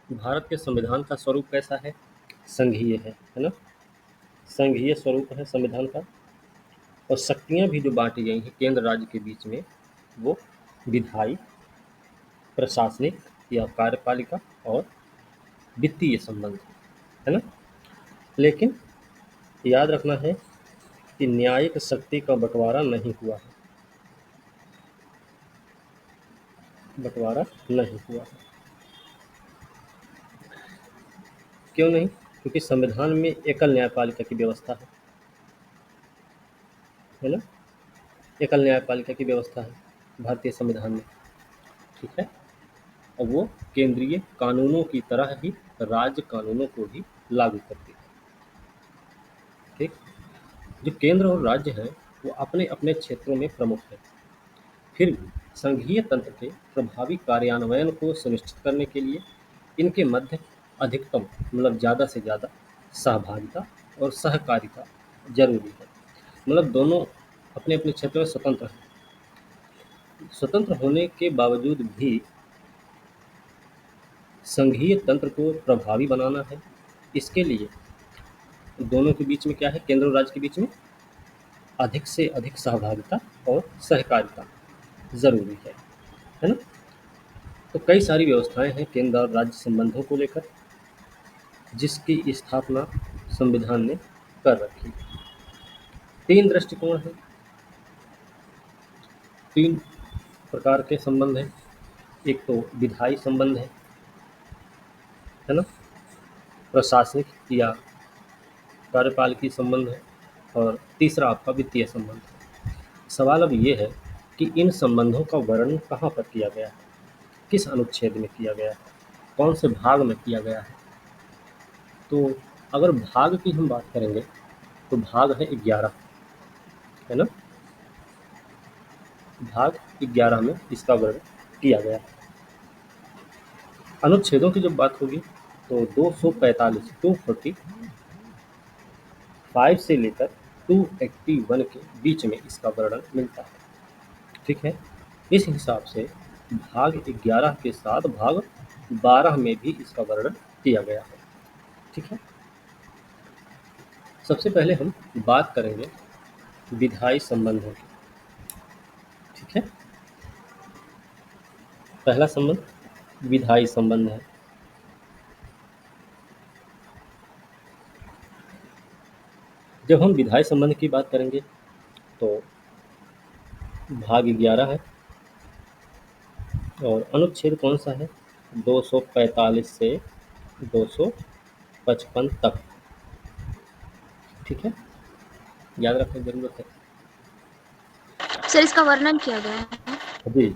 भारत के संविधान का स्वरूप कैसा है? संघीय है ना? संघीय स्वरूप है संविधान का। और शक्तियाँ भी जो बाँटी गई हैं केंद्र राज्य के बीच में, वो विधायी, प्रशासनिक या कार्यपालिका और वित्तीय संबंध, है ना? लेकिन याद रखना है कि न्यायिक शक्ति का बँटवारा नहीं हुआ है, बँटवारा नहीं हुआ है। क्यों नहीं? क्योंकि संविधान में एकल न्यायपालिका की व्यवस्था है ना? एकल न्यायपालिका की व्यवस्था है भारतीय संविधान में, ठीक है? और वो केंद्रीय कानूनों की तरह ही राज्य कानूनों को भी लागू करती है, ठीक? जो केंद्र और राज्य हैं वो अपने अपने क्षेत्रों में प्रमुख हैं, फिर भी संघीय तंत्र के प्रभावी कार्यान्वयन को सुनिश्चित करने के लिए इनके मध्य अधिकतम मतलब ज़्यादा से ज़्यादा सहभागिता और सहकारिता जरूरी है। मतलब दोनों अपने अपने क्षेत्र में स्वतंत्र हैं। स्वतंत्र होने के बावजूद भी संघीय तंत्र को प्रभावी बनाना है। इसके लिए दोनों के बीच में क्या है, केंद्र और राज्य के बीच में अधिक से अधिक सहभागिता और सहकारिता ज़रूरी है ना? तो कई सारी व्यवस्थाएं हैं केंद्र और राज्य संबंधों को लेकर, जिसकी स्थापना संविधान ने कर रखी। तीन दृष्टिकोण हैं, तीन प्रकार के संबंध हैं। एक तो विधायी संबंध है ना? प्रशासनिक या कार्यपालिकी संबंध है। और तीसरा आपका वित्तीय संबंध है। सवाल अब ये है कि इन संबंधों का वर्णन कहाँ पर किया गया है, किस अनुच्छेद में किया गया है, कौन से भाग में किया गया है? तो अगर भाग की हम बात करेंगे तो भाग है 11, है ना? भाग 11 में इसका वर्णन किया गया है। अनुच्छेदों की जब बात होगी तो 245 245 से लेकर 281 के बीच में इसका वर्णन मिलता है, ठीक है? इस हिसाब से भाग 11 के साथ भाग 12 में भी इसका वर्णन किया गया है, ठीक है? सबसे पहले हम बात करेंगे विधायी संबंधों की, ठीक है? पहला संबंध विधायी संबंध है। जब हम विधायी संबंध की बात करेंगे तो भाग 11 है और अनुच्छेद कौन सा है, 245 से 255 तक, ठीक है? याद रखने की जरूरत है। सर इसका वर्णन किया गया है। जी,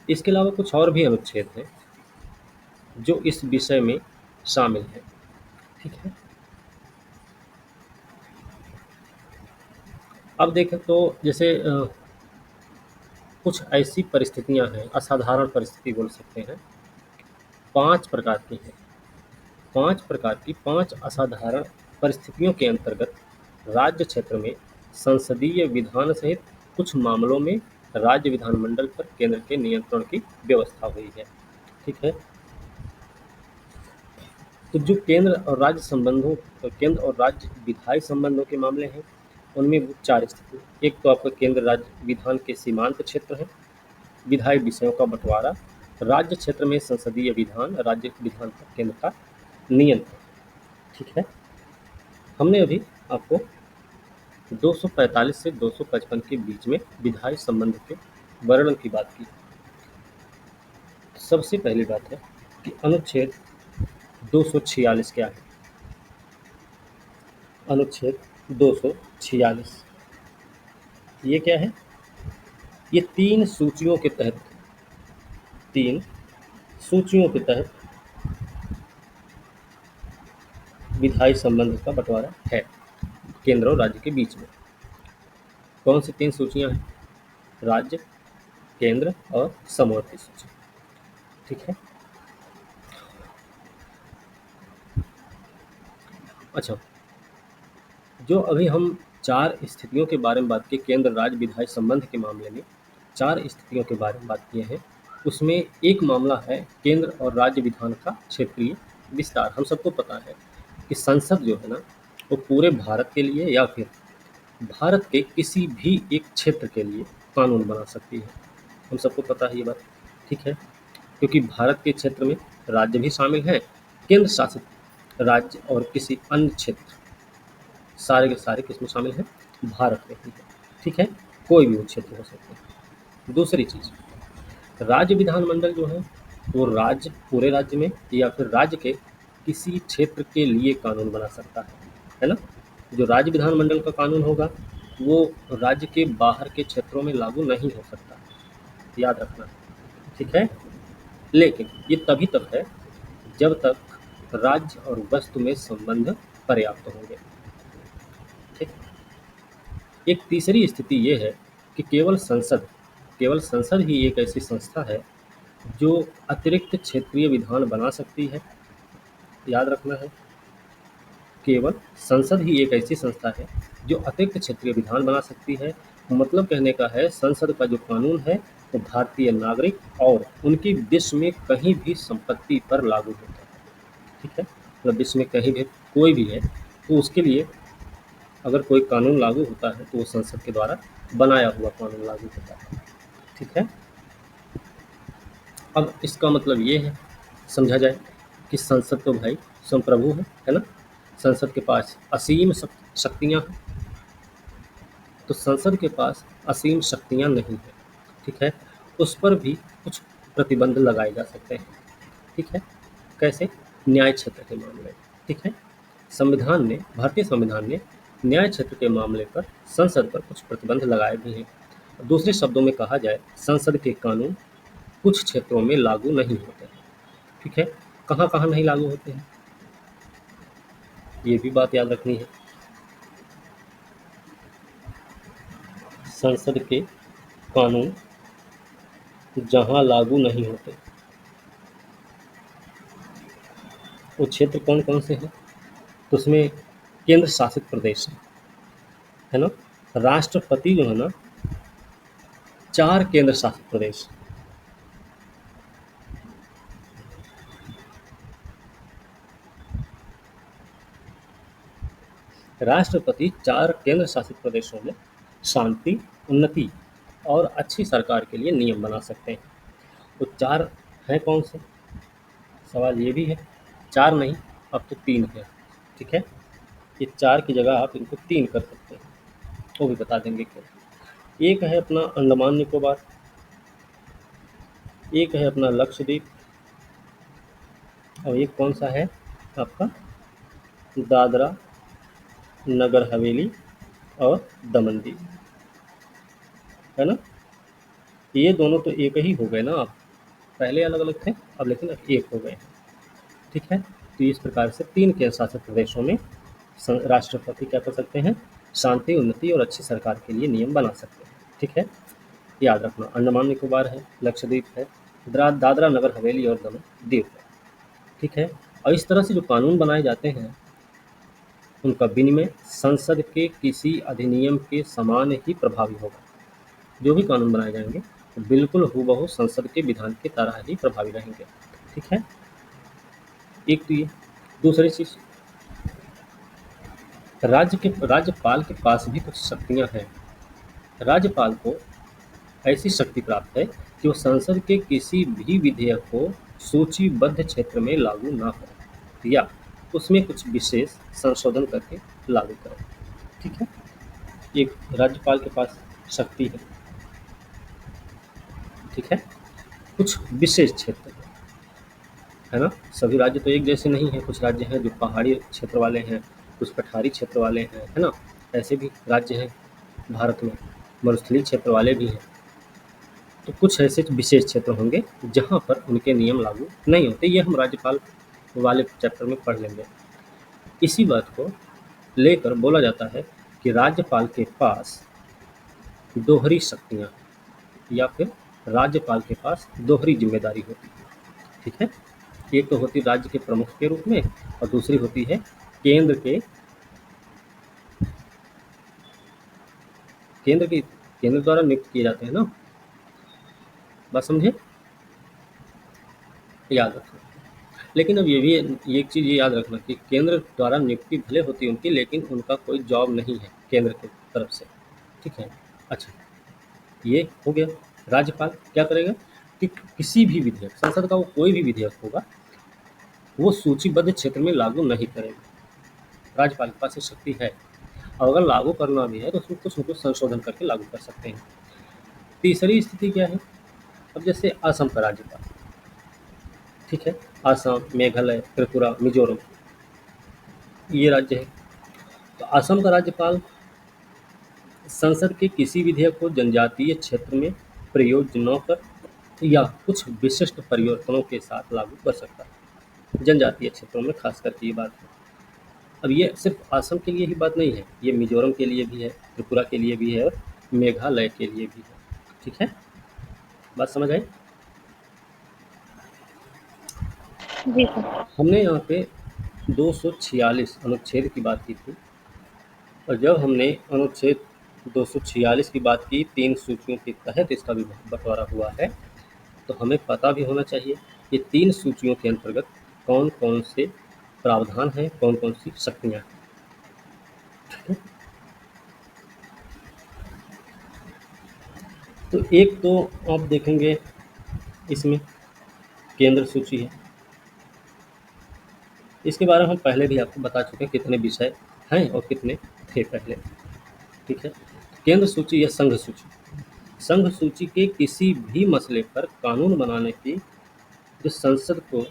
इसके अलावा कुछ और भी अनुच्छेद हैं जो इस विषय में शामिल हैं, ठीक है? अब देखें तो जैसे कुछ ऐसी परिस्थितियां हैं, असाधारण परिस्थिति बोल सकते हैं, 5 प्रकार की हैं। 5 प्रकार की 5 असाधारण परिस्थितियों के अंतर्गत राज्य क्षेत्र में संसदीय विधान सहित कुछ मामलों में राज्य विधानमंडल पर केंद्र के नियंत्रण की व्यवस्था हुई है, ठीक है? तो जो केंद्र और राज्य विधायी संबंधों के मामले हैं, उनमें वो 4 स्थिति। एक तो आपका केंद्र राज्य विधान के सीमांत क्षेत्र है, विधायी विषयों का बंटवारा, राज्य क्षेत्र में संसदीय विधान, राज्य विधान पर केंद्र का नियंत्रण, ठीक है? हमने अभी आपको 245 से 255 के बीच में विधायी संबंध के वर्णन की बात की। सबसे पहली बात है कि अनुच्छेद 246 क्या है? अनुच्छेद 246 ये क्या है? ये 3 सूचियों के तहत 3 सूचियों के तहत विधायी संबंध का बंटवारा है केंद्र और राज्य के बीच में। कौन सी 3 सूचियां हैं? राज्य, केंद्र और समवर्ती सूची, ठीक है? अच्छा, जो अभी हम 4 स्थितियों के बारे में बात की केंद्र राज्य विधायी संबंध के मामले में, 4 स्थितियों के बारे में बात किए हैं, उसमें एक मामला है केंद्र और राज्य विधान का क्षेत्रीय विस्तार। हम सबको पता है कि संसद जो है ना, वो पूरे भारत के लिए या फिर भारत के किसी भी एक क्षेत्र के लिए कानून बना सकती है। हम सबको पता है ये बात, ठीक है। क्योंकि भारत के क्षेत्र में राज्य भी शामिल हैं, केंद्र शासित राज्य और किसी अन्य क्षेत्र, सारे के सारे किसमें शामिल हैं, भारत में ही है, ठीक है। कोई भी वो क्षेत्र हो सकते हैं। दूसरी चीज, राज्य विधानमंडल जो है वो राज्य, पूरे राज्य में या फिर राज्य के किसी क्षेत्र के लिए कानून बना सकता है ना। जो राज्य विधानमंडल का कानून होगा वो राज्य के बाहर के क्षेत्रों में लागू नहीं हो सकता, याद रखना, ठीक है। लेकिन ये तभी तक है जब तक राज्य और वस्तु में संबंध पर्याप्त होंगे, ठीक। एक तीसरी स्थिति ये है कि केवल संसद ही एक ऐसी संस्था है जो अतिरिक्त क्षेत्रीय विधान बना सकती है, याद रखना है। केवल संसद ही एक ऐसी संस्था है जो अतिरिक्त क्षेत्रीय विधान बना सकती है। मतलब कहने का है, संसद का जो कानून है वो भारतीय नागरिक और उनकी विश्व में कहीं भी संपत्ति पर लागू होता है, ठीक है। मतलब विश्व में कहीं भी कोई भी है तो उसके लिए अगर कोई कानून लागू होता है तो वो संसद के द्वारा बनाया हुआ कानून लागू होता है, ठीक है। अब इसका मतलब ये है, समझा जाए कि संसद तो भाई संप्रभु है ना। संसद के पास असीम शक्तियां हैं। तो संसद के पास असीम शक्तियां नहीं है, ठीक है। उस पर भी कुछ प्रतिबंध लगाए जा सकते हैं, ठीक है। कैसे? न्याय क्षेत्र के मामले में, ठीक है। भारतीय संविधान ने न्याय क्षेत्र के मामले पर संसद पर कुछ प्रतिबंध लगाए भी हैं। दूसरे शब्दों में कहा जाए, संसद के कानून कुछ क्षेत्रों में लागू नहीं होते हैं, ठीक है। कहाँ कहाँ नहीं लागू होते हैं, ये भी बात याद रखनी है। संसद के कानून जहाँ लागू नहीं होते वो क्षेत्र कौन कौन से हैं, तो उसमें केंद्र शासित प्रदेश है ना। राष्ट्रपति जो है ना, 4 केंद्र शासित प्रदेश, राष्ट्रपति 4 केंद्र शासित प्रदेशों में शांति, उन्नति और अच्छी सरकार के लिए नियम बना सकते हैं। तो 4 हैं कौन से, सवाल ये भी है। 4 नहीं, अब तो 3 है, ठीक है। ये 4 की जगह आप इनको 3 कर सकते हैं, वो भी बता देंगे क्यों। एक है अपना अंडमान निकोबार, एक है अपना लक्षद्वीप, और एक कौन सा है आपका, दादरा नगर हवेली और दमन दीव, है ना। ये दोनों तो एक ही हो गए ना, आप पहले अलग अलग थे, अब लेकिन अब एक हो गए हैं, ठीक है। तो इस प्रकार से 3 केंद्र शासित प्रदेशों में राष्ट्रपति क्या कर सकते हैं, शांति, उन्नति और अच्छी सरकार के लिए नियम बना सकते हैं, ठीक है। याद रखना, अंडमान निकोबार है, लक्षद्वीप है, दादरा नगर हवेली और दमन दीव है, ठीक है। और इस तरह से जो कानून बनाए जाते हैं उनका विनिमय संसद के किसी अधिनियम के समान ही प्रभावी होगा। जो भी कानून बनाए जाएंगे वो बिल्कुल हूबहू संसद के विधान की तरह ही प्रभावी रहेंगे, ठीक है। एक तो ये, दूसरी चीज, राज्यपाल के पास भी कुछ शक्तियां हैं। राज्यपाल को ऐसी शक्ति प्राप्त है कि वो संसद के किसी भी विधेयक को सूचीबद्ध क्षेत्र में लागू ना करें या उसमें कुछ विशेष संशोधन करके लागू करें, ठीक है। एक राज्यपाल के पास शक्ति है, ठीक है। कुछ विशेष क्षेत्र है ना, सभी राज्य तो एक जैसे नहीं हैं। कुछ राज्य हैं जो पहाड़ी क्षेत्र वाले हैं, कुछ पठारी क्षेत्र वाले हैं, है ना। ऐसे भी राज्य हैं भारत में, मरुस्थलीय क्षेत्र वाले भी हैं। तो कुछ ऐसे विशेष क्षेत्र होंगे जहाँ पर उनके नियम लागू नहीं होते। ये हम राज्यपाल वाले चैप्टर में पढ़ लेंगे। इसी बात को लेकर बोला जाता है कि राज्यपाल के पास दोहरी शक्तियाँ, या फिर राज्यपाल के पास दोहरी जिम्मेदारी होती है, ठीक है। एक तो होती है राज्य के प्रमुख के रूप में और दूसरी होती है केंद्र के केंद्र के केंद्र द्वारा नियुक्त किए जाते हैं ना, बात समझे। याद रखना। लेकिन अब ये एक चीज़ ये याद रखना कि केंद्र द्वारा नियुक्ति भले होती है उनकी, लेकिन उनका कोई जॉब नहीं है केंद्र की तरफ से। ठीक है। अच्छा, ये हो गया। राज्यपाल क्या करेगा कि किसी भी विधेयक, संसद का वो कोई भी विधेयक होगा, वो सूचीबद्ध क्षेत्र में लागू नहीं करेगा। राज्यपाल के पास ये शक्ति है, और अगर लागू करना भी है तो उसमें कुछ न कुछ संशोधन करके लागू कर सकते हैं। तीसरी स्थिति क्या है? अब जैसे असम का राज्यपाल, ठीक है, असम, मेघालय, त्रिपुरा, मिजोरम, ये राज्य है। तो असम का राज्यपाल संसद के किसी विधेयक को जनजातीय क्षेत्र में प्रयोग न कर या कुछ विशिष्ट परिवर्तनों के साथ लागू कर सकता है। जनजातीय क्षेत्रों में खास करके ये बात है। अब ये सिर्फ असम के लिए ही बात नहीं है, ये मिजोरम के लिए भी है, त्रिपुरा के लिए भी है और मेघालय के लिए भी है। ठीक है, बात समझ आई? जी सर। हमने यहाँ पे 246 अनुच्छेद की बात की थी, और जब हमने अनुच्छेद 246 की बात की, 3 सूचियों के तहत इसका भी बंटवारा हुआ है, तो हमें पता भी होना चाहिए कि 3 सूचियों के अंतर्गत कौन-कौन से प्रावधान हैं, कौन-कौन सी शक्तियाँ हैं। ठीक है? तो एक तो आप देखेंगे इसमें केंद्र सूची है। इसके बारे में हम पहले भी आपको बता चुके हैं कितने विषय हैं और कितने थे पहले। ठीक है? केंद्र सूची या संघ सूची। संघ सूची के किसी भी मसले पर कानून बनाने की जो संसद को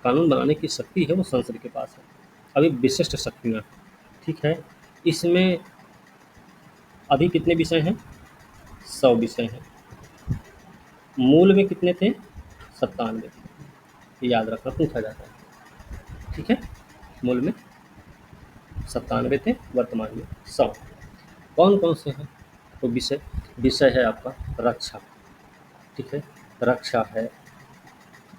कानून बनाने की शक्ति है वो संसद के पास है। अभी विशिष्ट शक्तियाँ, ठीक है, इसमें अभी कितने विषय हैं? 100 विषय हैं। मूल में कितने थे? 97। याद रखना, पूछा जाता है। ठीक है, मूल में 97 थे, वर्तमान में 100। कौन कौन से हैं? तो विषय विषय है आपका रक्षा, ठीक है, रक्षा है,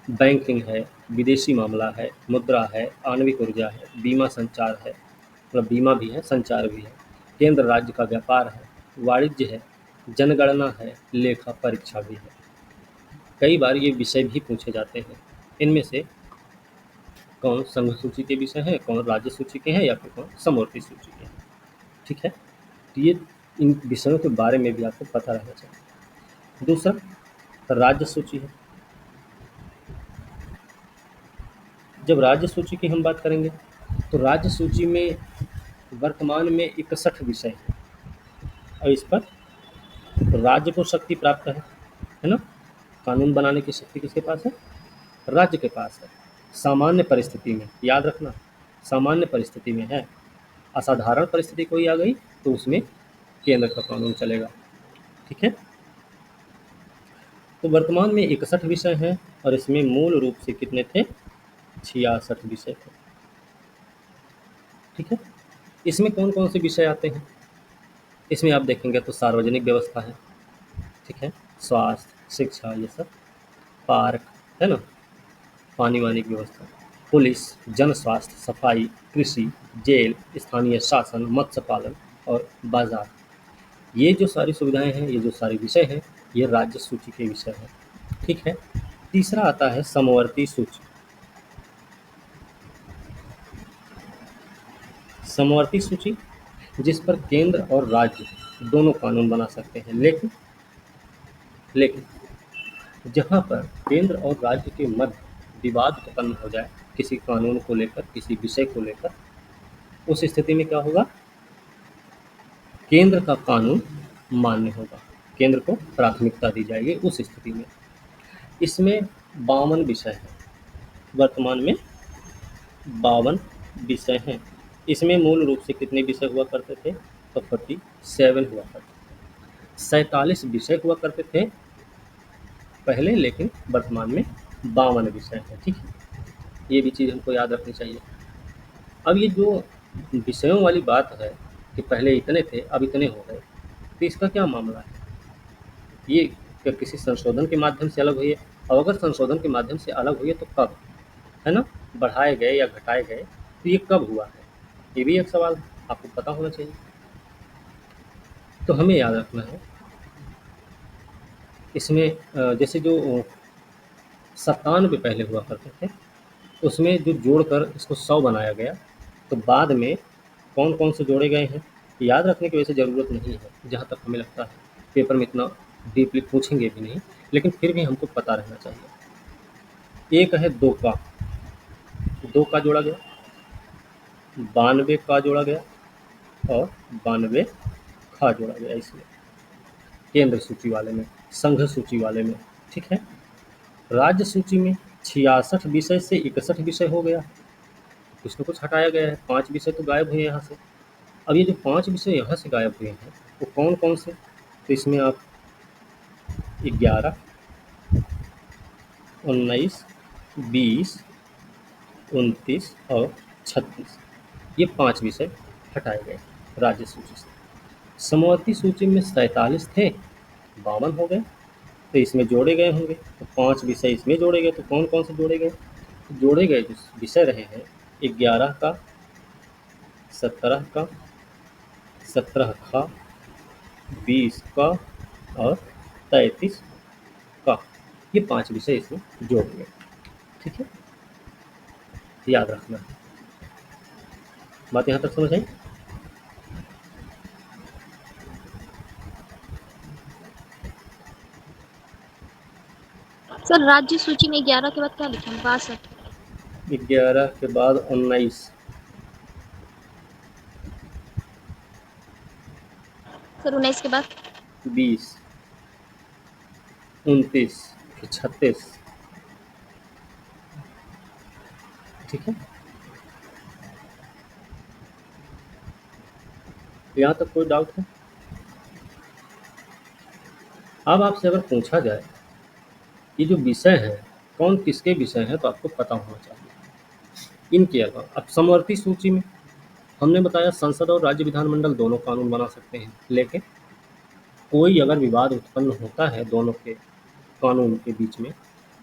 बैंकिंग है, विदेशी मामला है, मुद्रा है, आणविक ऊर्जा है, बीमा संचार है, मतलब बीमा भी है, संचार भी है, केंद्र राज्य का व्यापार है, वाणिज्य है, जनगणना है, लेखा परीक्षा भी है। कई बार ये विषय भी पूछे जाते हैं। इनमें से कौन संघ सूची के विषय हैं, कौन राज्य सूची के हैं, या फिर कौन समवर्ती सूची के हैं। ठीक है, तो ये इन विषयों के बारे में भी आपको पता रहना चाहिए। दूसरा राज्य सूची है। जब राज्य सूची की हम बात करेंगे तो राज्य सूची में वर्तमान में 61 विषय हैं, और इस पर राज्य को शक्ति प्राप्त है ना? कानून बनाने की शक्ति किसके पास है? राज्य के पास है। सामान्य परिस्थिति में, याद रखना, सामान्य परिस्थिति में है। असाधारण परिस्थिति कोई आ गई तो उसमें केंद्र का कानून चलेगा। ठीक है, तो वर्तमान में 61 विषय हैं, और इसमें मूल रूप से कितने थे? 66 विषय थे। ठीक है, इसमें कौन कौन से विषय आते हैं? इसमें आप देखेंगे तो सार्वजनिक व्यवस्था है, ठीक है, स्वास्थ्य, शिक्षा, ये सब, पार्क, है ना, पानी वानी की व्यवस्था, पुलिस, जन स्वास्थ्य, सफाई, कृषि, जेल, स्थानीय शासन, मत्स्य पालन और बाजार। ये जो सारी सुविधाएं हैं, ये जो सारे विषय हैं, ये राज्य सूची के विषय हैं। ठीक है, तीसरा आता है समवर्ती सूची। समवर्ती सूची जिस पर केंद्र और राज्य दोनों कानून बना सकते हैं, लेकिन जहाँ पर केंद्र और राज्य के मध्य विवाद उत्पन्न हो जाए किसी कानून को लेकर, किसी विषय को लेकर, उस स्थिति में क्या होगा? केंद्र का कानून मान्य होगा, केंद्र को प्राथमिकता दी जाएगी उस स्थिति में। इसमें 52 विषय हैं, वर्तमान में 52 विषय हैं। इसमें मूल रूप से कितने विषय हुआ करते थे? तो 47 हुआ करते थे। 47 विषय हुआ करते थे पहले, लेकिन वर्तमान में 52 विषय हैं। ठीक है, ये भी चीज़ हमको याद रखनी चाहिए। अब ये जो विषयों वाली बात है कि पहले इतने थे अब इतने हो गए, तो इसका क्या मामला है? ये क्या किसी संशोधन के माध्यम से अलग हुई है? और अगर संशोधन के माध्यम से अलग हुई है तो कब, है ना? बढ़ाए गए या घटाए गए, तो ये कब हुआ है? ये भी एक सवाल आपको पता होना चाहिए। तो हमें याद रखना है इसमें जैसे जो 97 पहले हुआ करते थे, उसमें जो जोड़कर इसको 100 बनाया गया। तो बाद में कौन कौन से जोड़े गए हैं याद रखने की वैसे ज़रूरत नहीं है, जहाँ तक हमें लगता है पेपर में इतना डीपली पूछेंगे भी नहीं, लेकिन फिर भी हमको पता रहना चाहिए। एक है 2 का, 2 का जोड़ा गया, 92 का जोड़ा गया और 92 खा जोड़ा गया इसमें, केंद्र सूची वाले में, संघ सूची वाले में। ठीक है। राज्य सूची में 66 विषय से 61 विषय हो गया, कुछ न कुछ हटाया गया है, 5 विषय तो गायब हुए यहाँ से। अब ये जो 5 विषय यहाँ से गायब हुए हैं वो कौन कौन से, तो इसमें आप 11, 19, 20, 29 और 36, ये 5 विषय हटाए गए राज्य सूची से। समवर्ती सूची में 47 थे, 52 हो गए, तो इसमें जोड़े गए होंगे, तो 5 विषय इसमें जोड़े गए, तो कौन कौन से जोड़े गए, तो जोड़े गए जो विषय रहे हैं 11 का, 17 का, 17 का, 20 का और 33 का, ये 5 विषय इसमें जोड़ गए। ठीक है, याद रखना है। बात यहाँ तक समझ आई? सर राज्य सूची में 11 के बाद क्या लिखा है? 62। 11 के बाद 19, सर 19 के बाद 20, 29, फिर 36। ठीक है, यहाँ तक कोई डाउट है? अब आपसे अगर पूछा जाए ये जो विषय हैं कौन किसके विषय हैं, तो आपको पता होना चाहिए। इनके अलावा अब समवर्ती सूची में हमने बताया संसद और राज्य विधानमंडल दोनों कानून बना सकते हैं, लेकिन कोई अगर विवाद उत्पन्न होता है दोनों के कानून के बीच में,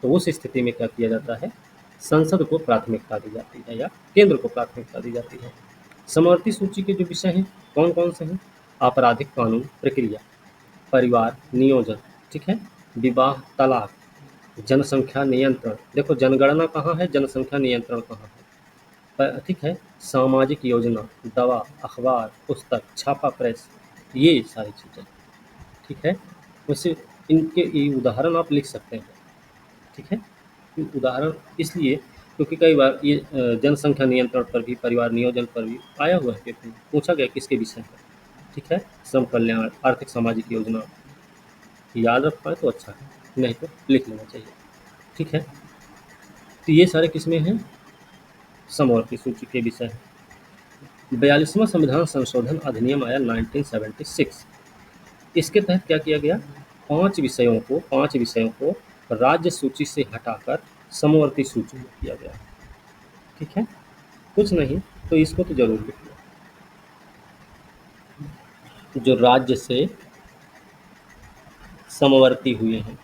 तो उस स्थिति में क्या किया जाता है, संसद को प्राथमिकता दी जाती है या केंद्र को प्राथमिकता दी जाती है। समवर्ती सूची के जो विषय हैं कौन कौन से हैं, आपराधिक कानून प्रक्रिया, परिवार नियोजन, ठीक है, विवाह तलाक, जनसंख्या नियंत्रण, देखो जनगणना कहाँ है, जनसंख्या नियंत्रण कहाँ है, ठीक है, सामाजिक योजना, दवा, अखबार, पुस्तक, छापा प्रेस, ये सारी चीज़ें। ठीक है, वैसे इनके ये उदाहरण आप लिख सकते हैं। ठीक है, ये उदाहरण इसलिए क्योंकि कई बार ये जनसंख्या नियंत्रण पर भी, परिवार नियोजन पर भी आया हुआ है पेपर में, पूछा गया किसके विषय पर। ठीक है, श्रम कल्याण, आर्थिक सामाजिक योजना, याद रख पाए तो अच्छा है, नहीं तो लिख लेना चाहिए। ठीक है, तो ये सारे किसमें हैं, समवर्ती सूची के विषय हैं। 42वां संविधान संशोधन अधिनियम आया 1976। इसके तहत क्या किया गया, 5 विषयों को राज्य सूची से हटाकर समवर्ती सूची में किया गया। ठीक है, कुछ नहीं तो इसको तो जरूर लिख लो, जो राज्य से समवर्ती हुए हैं।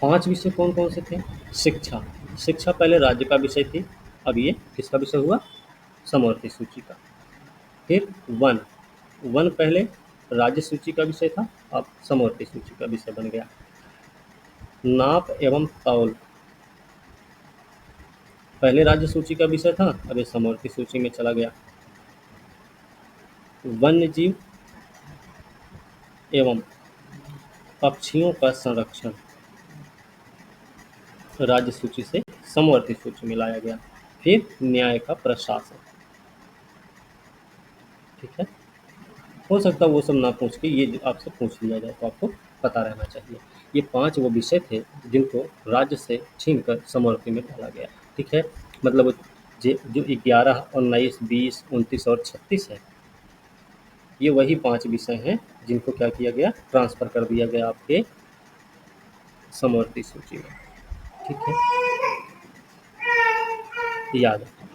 5 विषय कौन कौन से थे, शिक्षा, शिक्षा पहले राज्य का विषय थी, अब ये किसका विषय हुआ, समवर्ती सूची का। फिर वन, वन पहले राज्य सूची का विषय था, अब समवर्ती सूची का विषय बन गया। नाप एवं तौल पहले राज्य सूची का विषय था, अब ये समवर्ती सूची में चला गया। वन्य जीव एवं पक्षियों का संरक्षण राज्य सूची से समवर्ती सूची में लाया गया। फिर न्याय का प्रशासन। ठीक है, हो सकता है वो सब ना पूछ के ये आपसे पूछ लिया जाए, तो आपको पता रहना चाहिए। ये 5 वो विषय थे जिनको राज्य से छीनकर समवर्ती में डाला गया। ठीक है, मतलब जो 11, 19, 20, 29 और 36 है, ये वही 5 विषय हैं जिनको क्या किया गया, ट्रांसफ़र कर दिया गया आपके समवर्ती सूची में। ठीक है, याद रखिए।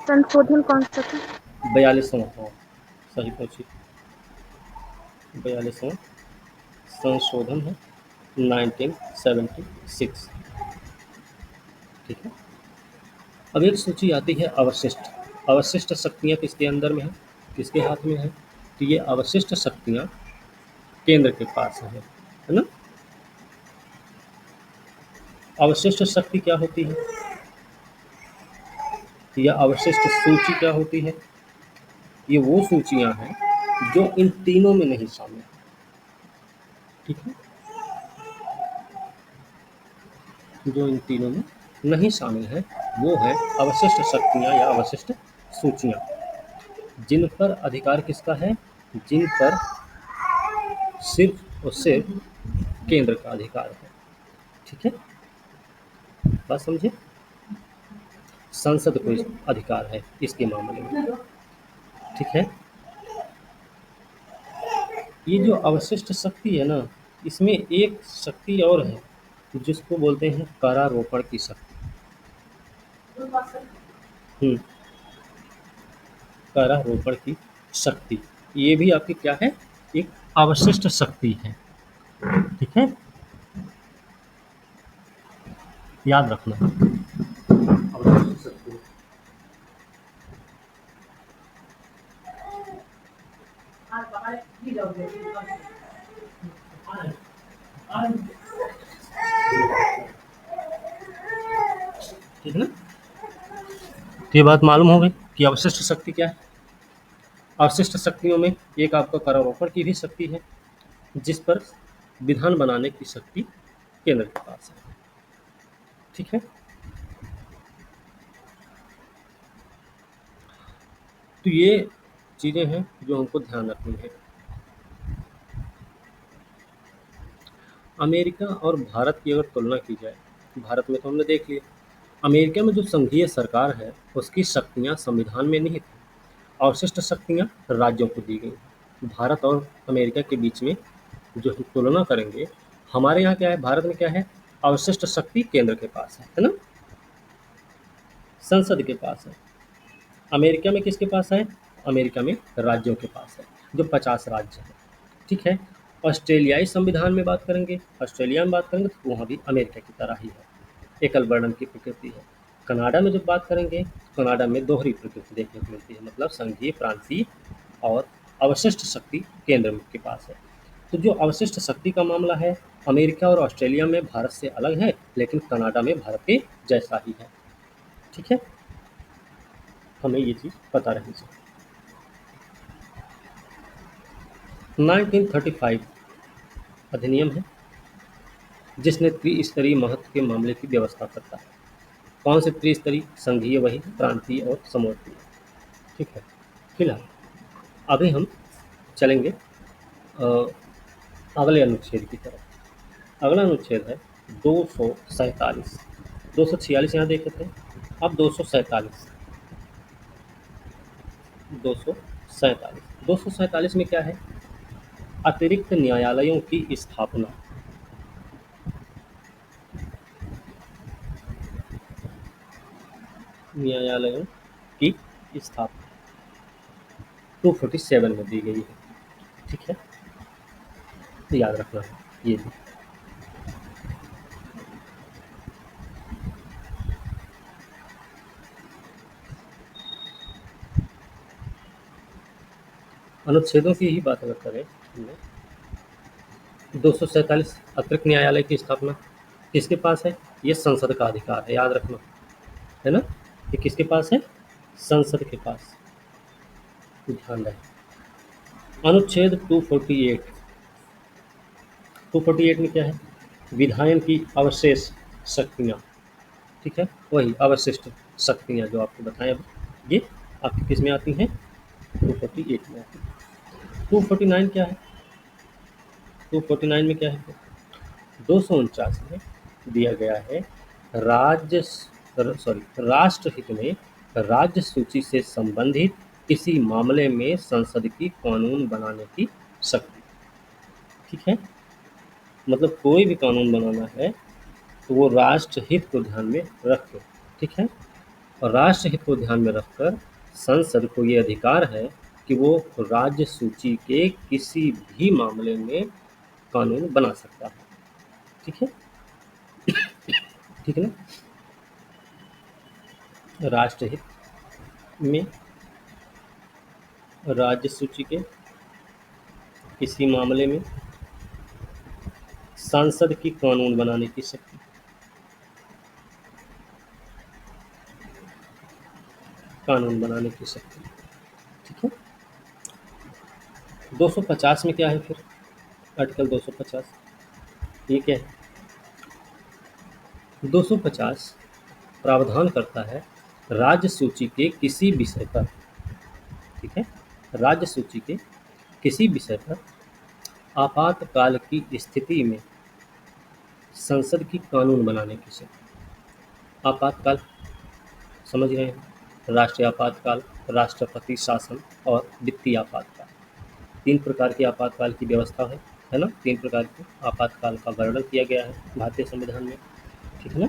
संशोधन कौन सा था? 42वां, हाँ सही पूछी, 42वां संशोधन है 1976। ठीक है, अब एक सूची आती है अवशिष्ट। अवशिष्ट शक्तियाँ किसके अंदर में है, किसके हाथ में है, तो ये अवशिष्ट शक्तियाँ केंद्र के पास है ना। अवशिष्ट शक्ति क्या होती है, या अवशिष्ट सूची क्या होती है? ये वो सूचियां हैं जो इन तीनों में नहीं शामिल है। ठीक है, जो इन तीनों में नहीं शामिल है वो है अवशिष्ट शक्तियां या अवशिष्ट सूचियां, जिन पर अधिकार किसका है, जिन पर सिर्फ और सिर्फ केंद्र का अधिकार है। ठीक है, बात समझे, संसद को अधिकार है इसके मामले में। ठीक है, ये जो अवशिष्ट शक्ति है ना, इसमें एक शक्ति और है जिसको बोलते हैं करारोपण की शक्ति। हम्म, करारोपण की शक्ति, ये भी आपकी क्या है, एक अवशिष्ट शक्ति है। ठीक है, याद रखना अवशिष्ट शक्ति। ठीक है ना, तो ये बात मालूम हो गई कि अवशिष्ट शक्ति क्या है। अवशिष्ट शक्तियों में एक आपका करारोपण की भी शक्ति है, जिस पर विधान बनाने की शक्ति केंद्र के पास है। ठीक है, तो ये चीजें हैं जो हमको ध्यान रखनी है। अमेरिका और भारत की अगर तुलना की जाए, भारत में तो हमने देख लिया, अमेरिका में जो संघीय सरकार है उसकी शक्तियां संविधान में निहित हैं, अवशिष्ट शक्तियां राज्यों को दी गई। भारत और अमेरिका के बीच में जो हम तुलना करेंगे, हमारे यहाँ क्या है, भारत में क्या है, अवशिष्ट शक्ति केंद्र के पास है ना, संसद के पास है। अमेरिका में किसके पास है, अमेरिका में राज्यों के पास है, जो 50 राज्य है। ठीक है, ऑस्ट्रेलियाई संविधान में बात करेंगे, ऑस्ट्रेलिया में बात करेंगे तो वहाँ भी अमेरिका की तरह ही है, एकल वर्णन की प्रकृति है। कनाडा में जब बात करेंगे, कनाडा में दोहरी प्रकृति देखने को मिलती है, मतलब संघीय, प्रांतीय और अवशिष्ट शक्ति केंद्र के पास है। तो जो अवशिष्ट शक्ति का मामला है, अमेरिका और ऑस्ट्रेलिया में भारत से अलग है, लेकिन कनाडा में भारत के जैसा ही है। ठीक है, हमें ये चीज़ पता रहनी चाहिए। 1935 अधिनियम है जिसने त्रिस्तरीय महत्व के मामले की व्यवस्था करता है। कौन से त्रिस्तरीय, संघीय वही, प्रांतीय और समवर्तीय। ठीक है, फिलहाल अभी हम चलेंगे अगले अनुच्छेद की तरफ। अगला अनुच्छेद है 247। 246 यहाँ देख लेते हैं, अब 247। 247 में क्या है, अतिरिक्त न्यायालयों की स्थापना। न्यायालयों की स्थापना 247 में दी गई है। ठीक है, तो याद रखना है ये भी। अनुच्छेदों की ही बात अगर करें, 247 अतिरिक्त न्यायालय की स्थापना किसके पास है, ये संसद का अधिकार है, याद रखना है ना, ये किसके पास है, संसद के पास, ध्यान रहे। अनुच्छेद 248। 248 में क्या है, विधायन की अवशेष शक्तियाँ। ठीक है, वही अवशिष्ट शक्तियाँ जो आपको बताएं, अब ये आपकी किस में आती हैं, 248 में आती है। 249 क्या है, 249 में क्या है, 249 में दिया गया है राष्ट्रहित में राज्य सूची से संबंधित किसी मामले में संसद की कानून बनाने की शक्ति। ठीक है, मतलब कोई भी कानून बनाना है तो वो राष्ट्रहित को ध्यान में रख के, ठीक है, और राष्ट्रहित को ध्यान में रखकर संसद को ये अधिकार है कि वो राज्य सूची के किसी भी मामले में कानून बना सकता है। ठीक है, ठीक है ना, राष्ट्रहित में राज्य सूची के किसी मामले में सांसद की कानून बनाने की शक्ति। कानून बनाने की शक्ति। ठीक है। 250 में क्या है फिर? आर्टिकल 250 ये क्या है? 250 प्रावधान करता है राज्य सूची के किसी विषय पर, ठीक है, राज्य सूची के किसी विषय पर आपातकाल की स्थिति में संसद की कानून बनाने की शक्ति। आपातकाल समझ रहे हैं? राष्ट्रीय आपातकाल, राष्ट्रपति शासन और वित्तीय आपातकाल, तीन प्रकार के आपातकाल की व्यवस्था है ना? तीन प्रकार के आपातकाल का वर्णन किया गया है भारतीय संविधान में, ठीक है ना?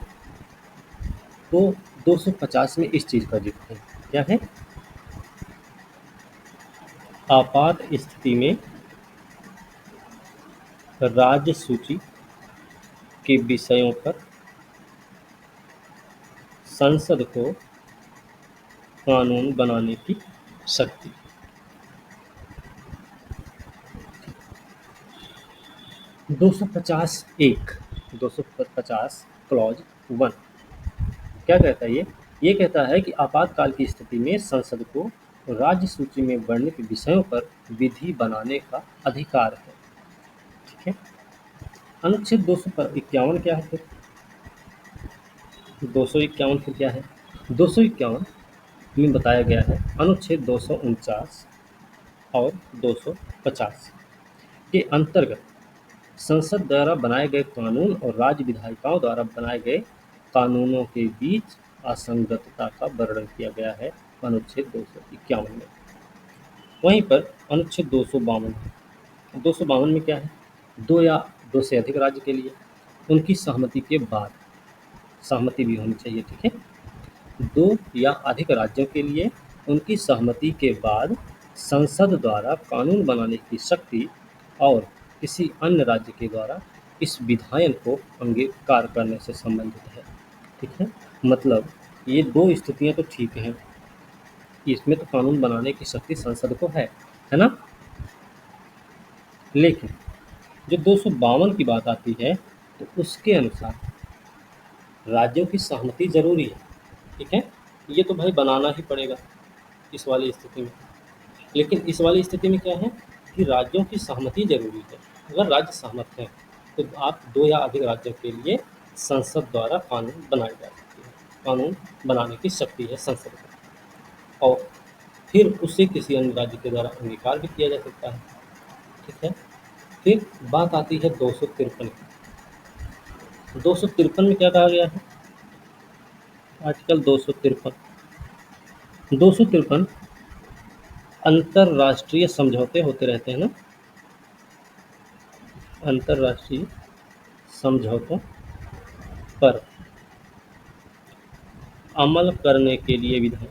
तो 250 में इस चीज का जिक्र है, क्या है? आपात स्थिति में राज्य सूची के विषयों पर संसद को कानून बनाने की शक्ति। 250 क्लॉज 1 क्या कहता है? ये कहता है कि आपातकाल की स्थिति में संसद को राज्य सूची में वर्णित विषयों पर विधि बनाने का अधिकार है। ठीक है। अनुच्छेद 251 क्या है फिर? 251 फिर क्या है? 251 में बताया गया है अनुच्छेद 249 और 250 के अंतर्गत संसद द्वारा बनाए गए कानून और राज्य विधायिकाओं द्वारा बनाए गए कानूनों के बीच असंगतता का वर्णन किया गया है अनुच्छेद 251 में। वहीं पर अनुच्छेद 252 में क्या है? दो या दो से अधिक राज्य के लिए उनकी सहमति के बाद, सहमति भी होनी चाहिए, ठीक है, दो या अधिक राज्यों के लिए उनकी सहमति के बाद संसद द्वारा कानून बनाने की शक्ति और किसी अन्य राज्य के द्वारा इस विधायन को अंगीकार करने से संबंधित है। ठीक है। मतलब ये दो स्थितियां तो ठीक हैं, इसमें तो कानून बनाने की शक्ति संसद को है ना? लेकिन जो 252 की बात आती है तो उसके अनुसार राज्यों की सहमति जरूरी है। ठीक है। ये तो भाई बनाना ही पड़ेगा इस वाली स्थिति में। लेकिन इस वाली स्थिति में क्या है कि राज्यों की सहमति जरूरी है। अगर राज्य सहमत हैं तो आप दो या अधिक राज्यों के लिए संसद द्वारा कानून बनाए जा सकते हैं। कानून बनाने की शक्ति है संसद को, और फिर उसे किसी अन्य राज्य के द्वारा अंगीकार भी किया जा सकता है। ठीक है। फिर बात आती है 253 की। 253 में क्या कहा गया है? आर्टिकल 253 अंतरराष्ट्रीय समझौते होते रहते हैं ना, अंतरराष्ट्रीय समझौतों पर अमल करने के लिए विधान,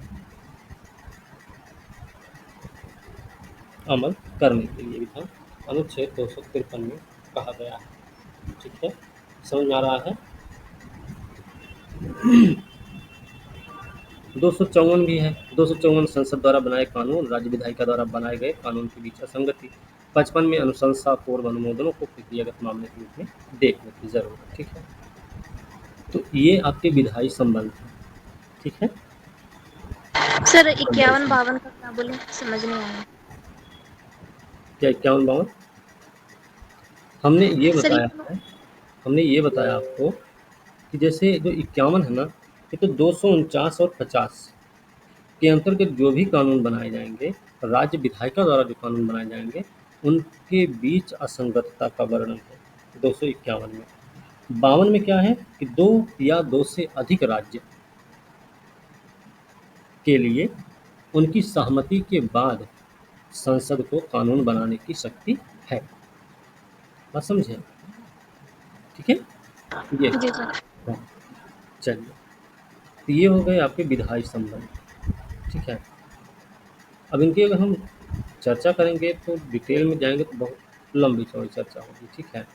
अमल करने के लिए विधान अनुच्छेद 253 में कहा गया है। ठीक है। समझ में आ रहा है? 254 भी है। 254 संसद द्वारा बनाए कानून राज्य विधायिका द्वारा बनाए गए कानून के बीच असंगति। 55 में अनुशंसा पूर्व अनुमोदनों को प्रक्रियागत मामले के रूप में देखने की जरूरत। ठीक है। तो ये आपके विधायी संबंध है। ठीक है। सर 51-52 का क्या बोले, समझ नहीं आया। क्या 51-52? हमने ये सर बताया है, हमने ये बताया आपको कि जैसे जो 51 है ना, ये तो 249 और 50 के अंतर्गत जो भी कानून बनाए जाएंगे, राज्य विधायिका द्वारा जो कानून बनाए जाएंगे, उनके बीच असंगतता का वर्णन है 251 में। 52 में क्या है कि दो या दो से अधिक राज्य के लिए उनकी सहमति के बाद संसद को कानून बनाने की शक्ति है। बात समझे? ठीक है। ये जी सर। हाँ, चलिए, तो ये हो गए आपके विधायी संबंध। ठीक है। अब इनकी अगर हम चर्चा करेंगे तो डिटेल में जाएंगे तो बहुत लंबी चौड़ी चर्चा होगी। ठीक है।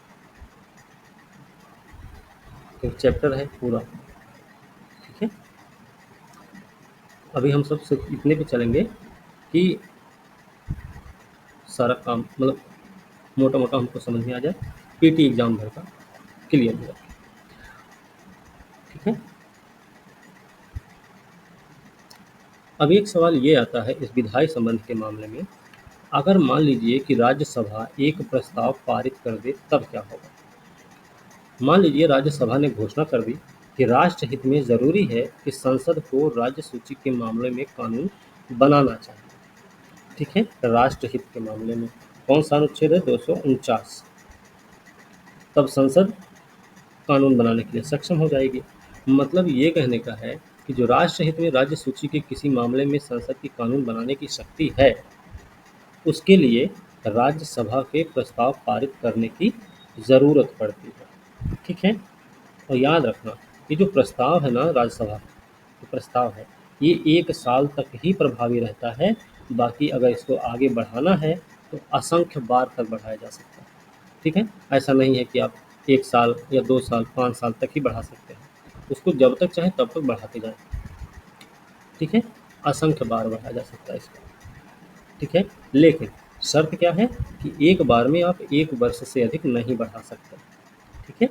तो चैप्टर है पूरा। ठीक है। अभी हम सब सिर्फ इतने पे चलेंगे कि सारा काम मतलब मोटा मोटा हमको समझ में आ जाए, पीटी एग्जाम भर का क्लियर हो जाए। ठीक है। अब एक सवाल ये आता है इस विधायी संबंध के मामले में, अगर मान लीजिए कि राज्यसभा एक प्रस्ताव पारित कर दे तब क्या होगा? मान लीजिए राज्यसभा ने घोषणा कर दी कि राष्ट्र हित में जरूरी है कि संसद को राज्य सूची के मामले में कानून बनाना चाहिए। ठीक है, राष्ट्र हित के मामले में कौन सा अनुच्छेद है? 249। तब संसद कानून बनाने के लिए सक्षम हो जाएगी। मतलब ये कहने का है कि जो राष्ट्र हित में राज्य सूची के किसी मामले में संसद की कानून बनाने की शक्ति है, उसके लिए राज्यसभा के प्रस्ताव पारित करने की ज़रूरत पड़ती है। ठीक है, और याद रखना, ये जो प्रस्ताव है ना, राज्यसभा जो प्रस्ताव है, ये 1 साल तक ही प्रभावी रहता है। बाकी अगर इसको आगे बढ़ाना है तो असंख्य बार तक बढ़ाया जा सकता है। ठीक है, ऐसा नहीं है कि आप 1 साल या 2 साल 5 साल तक ही बढ़ा सकते हैं, उसको जब तक चाहे तब तक बढ़ाते जाएं। ठीक है, असंख्य बार बढ़ाया जा सकता है इसको। ठीक है, लेकिन शर्त क्या है कि एक बार में आप 1 वर्ष से अधिक नहीं बढ़ा सकते। ठीक है,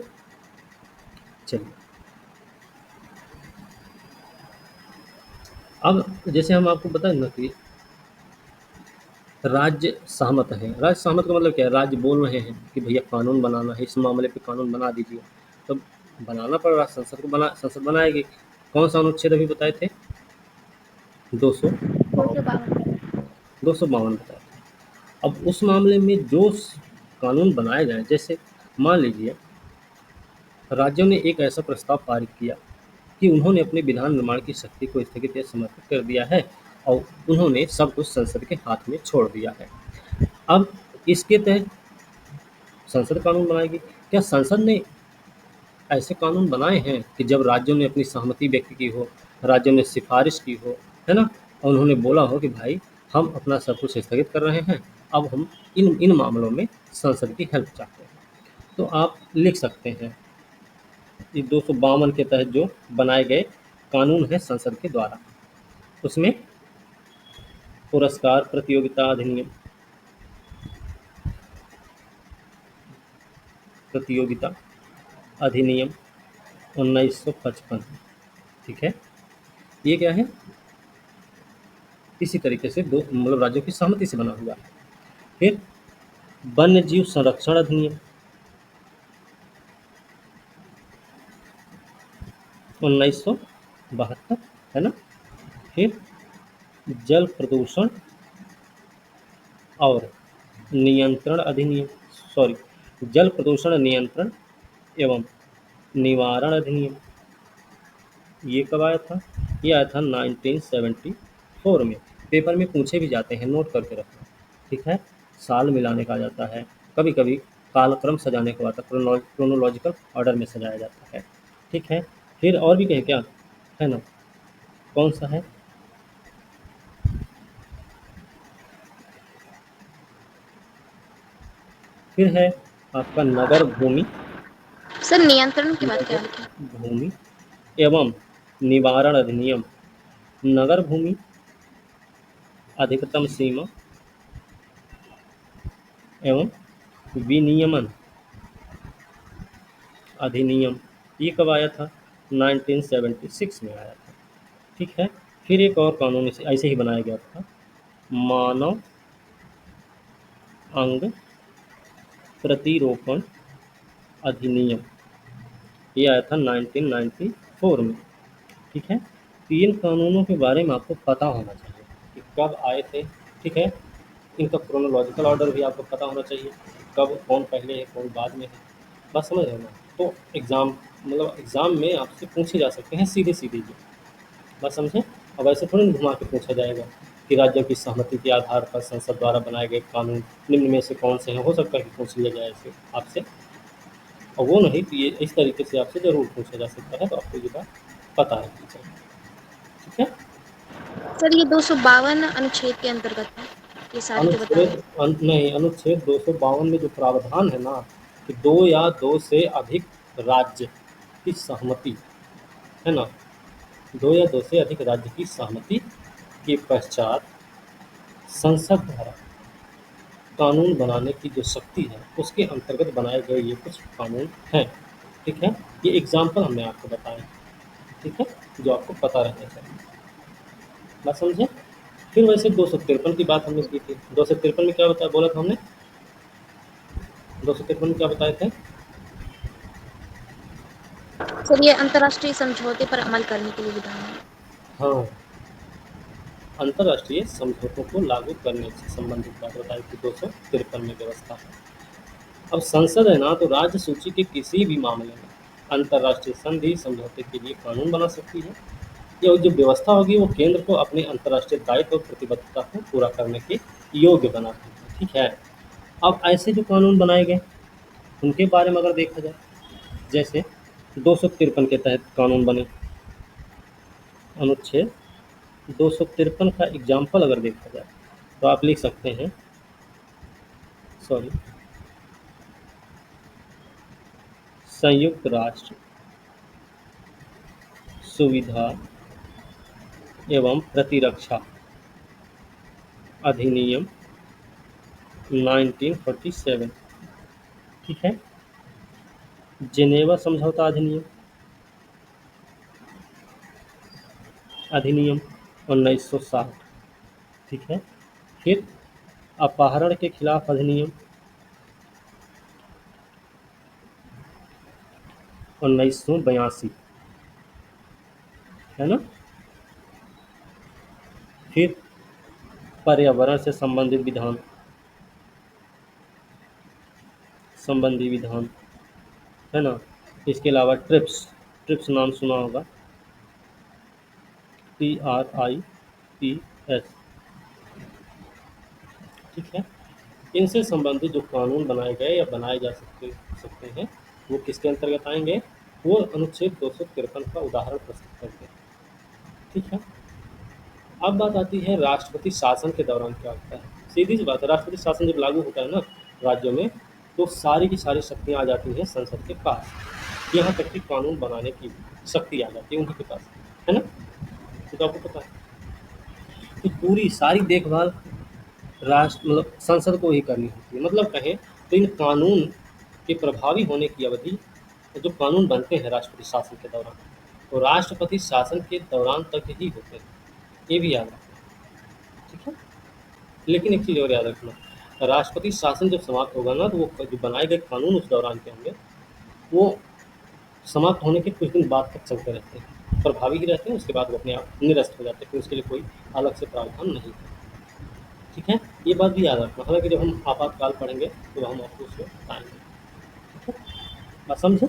चलिए अब जैसे हम आपको बताएं ना कि राज्य सहमत है। राज्य सहमत का मतलब क्या है? राज्य बोल रहे हैं कि भैया कानून बनाना है, इस मामले पे कानून बना दीजिए, तो बनाना पड़ रहा, संसद बनाएगी। कौन सा अनुच्छेद अभी बताए थे? 200 252। 252 बताए थे। अब उस मामले में जो कानून बनाए जाए, जैसे मान लीजिए राज्यों ने एक ऐसा प्रस्ताव पारित किया कि उन्होंने अपने विधान निर्माण की शक्ति को स्थगित या समर्पित कर दिया है और उन्होंने सब कुछ संसद के हाथ में छोड़ दिया है। अब इसके तहत संसद कानून बनाएगी। क्या संसद ने ऐसे कानून बनाए हैं कि जब राज्यों ने अपनी सहमति व्यक्त की हो, राज्यों ने सिफारिश की हो, है ना, और उन्होंने बोला हो कि भाई हम अपना सब कुछ स्थगित कर रहे हैं, अब हम इन इन मामलों में संसद की हेल्प चाहते हैं, तो आप लिख सकते हैं ये 252 के तहत जो बनाए गए कानून है संसद के द्वारा। उसमें पुरस्कार प्रतियोगिता अधिनियम, प्रतियोगिता अधिनियम 1955। ठीक है, ये क्या है? इसी तरीके से दो मतलब राज्यों की सहमति से बना हुआ है। फिर वन्य जीव संरक्षण अधिनियम 1972, है ना। फिर जल प्रदूषण और नियंत्रण अधिनियम, सॉरी, जल प्रदूषण नियंत्रण एवं निवारण अधिनियम, ये कब आया था? ये आया था 1974 में। पेपर में पूछे भी जाते हैं, नोट करके रखना। ठीक है, साल मिलाने का आ जाता है, कभी कभी कालक्रम सजाने को आता है, क्रोनोलॉजिकल ऑर्डर में सजाया जाता है। ठीक है, फिर और भी कहें क्या, है ना, कौन सा है? फिर है आपका नगर भूमि, सर नियंत्रण के बाद क्या नगर लिखे? भूमि एवं निवारण अधिनियम, नगर भूमि अधिकतम सीमा एवं विनियमन अधिनियम, ये कब आया था? 1976 में आया था। ठीक है, फिर एक और कानून ऐसे ही बनाया गया था, मानव अंग प्रतिरोपण अधिनियम, ये आया था 1994 में। ठीक है, तो इन कानूनों के बारे में आपको पता होना चाहिए कि कब आए थे। ठीक है, इनका क्रोनोलॉजिकल ऑर्डर भी आपको पता होना चाहिए, कब कौन पहले है कौन बाद में है। बस समझ रहे हो ना? तो एग्ज़ाम में आपसे पूछे जा सकते हैं सीधे सीधे जी। बस समझे। अब ऐसे थोड़ी ना घुमा के पूछा जाएगा कि राज्यों की सहमति के आधार पर संसद द्वारा बनाए गए कानून निम्न में से कौन से हैं। हो सकता है कि पूछ लिया जाए ऐसे आपसे, और वो नहीं तो ये इस तरीके से आपसे ज़रूर पूछा जा सकता है, तो आपको ये बात पता रहनी चाहिए। ठीक है, सर ये 252 अनुच्छेद के अंतर्गत है, ये सारे जो बता रहे हैं। नहीं, अनुच्छेद 252 में जो प्रावधान है ना कि दो या दो से अधिक राज्य की सहमति, है ना, दो या दो से अधिक राज्य की सहमति के पश्चात संसद द्वारा कानून बनाने की जो शक्ति है उसके अंतर्गत बनाए गए ये कुछ कानून हैं। ठीक है, ये एग्जाम्पल हमने आपको बताए। ठीक है, जो आपको पता रहना चाहिए। बात समझे। फिर वैसे 253 की बात हमने की थी। 253 में क्या बताया, बोला था हमने, 253 में क्या बताए थे। सर ये अंतर्राष्ट्रीय समझौते पर अमल करने के लिए विधान है। हाँ, अंतर्राष्ट्रीय समझौतों को लागू करने से संबंधित बात बताई थी 253 में व्यवस्था। अब संसद है ना, तो राज्य सूची के किसी भी मामले में अंतर्राष्ट्रीय संधि समझौते के लिए कानून बना सकती है। यह जो व्यवस्था होगी वो केंद्र को अपने अंतर्राष्ट्रीय दायित्व और प्रतिबद्धता को पूरा करने के योग्य बनाती है। ठीक है। अब ऐसे जो कानून बनाए गए उनके बारे में अगर देखा जाए, जैसे 253 के तहत कानून बने, अनुच्छेद 253 का एग्जाम्पल अगर देखा जाए तो आप लिख सकते हैं, सॉरी, संयुक्त राष्ट्र सुविधा एवं प्रतिरक्षा अधिनियम 1947। ठीक है। जेनेवा समझौता अधिनियम, अधिनियम 1960। ठीक है। फिर अपहरण के खिलाफ अधिनियम 1982, है ना। फिर पर्यावरण से संबंधित विधान, संबंधी विधान, है ना। इसके अलावा ट्रिप्स, ट्रिप्स नाम सुना होगा, TRIPS। ठीक है। इनसे संबंधित जो कानून बनाए गए या बनाए जा सकते सकते हैं वो किसके अंतर्गत आएंगे, वो अनुच्छेद 253 का उदाहरण प्रस्तुत करते हैं। ठीक है। अब बात आती है राष्ट्रपति शासन के दौरान क्या होता है। सीधी सी बात है, राष्ट्रपति शासन जब लागू होता है ना राज्यों में, तो सारी की सारी शक्तियाँ आ जाती हैं संसद के पास। यहाँ तक कि कानून बनाने की शक्ति आ जाती है उन्हीं के पास, है ना। तो आपको पता है कि पूरी सारी देखभाल राष्ट्र मतलब संसद को ही करनी होती है। मतलब कहें तो इन कानून के प्रभावी होने की अवधि, जो कानून बनते हैं राष्ट्रपति शासन के दौरान, तो राष्ट्रपति शासन के दौरान तक ही होते हैं, ये भी याद रखना। ठीक है। लेकिन एक चीज़ और याद रखना, राष्ट्रपति शासन जब समाप्त होगा ना, तो वो जो बनाए गए कानून उस दौरान के होंगे वो समाप्त होने के कुछ दिन बाद तक चलते रहते हैं, प्रभावी ही रहते हैं। उसके बाद वो अपने आप निरस्त हो जाते हैं, फिर उसके लिए कोई अलग से प्रावधान नहीं है। ठीक है। ये बात भी याद रखना, हालांकि जब हम आपातकाल पढ़ेंगे तो हम आपको उसको बताएंगे। ठीक है। बात समझे।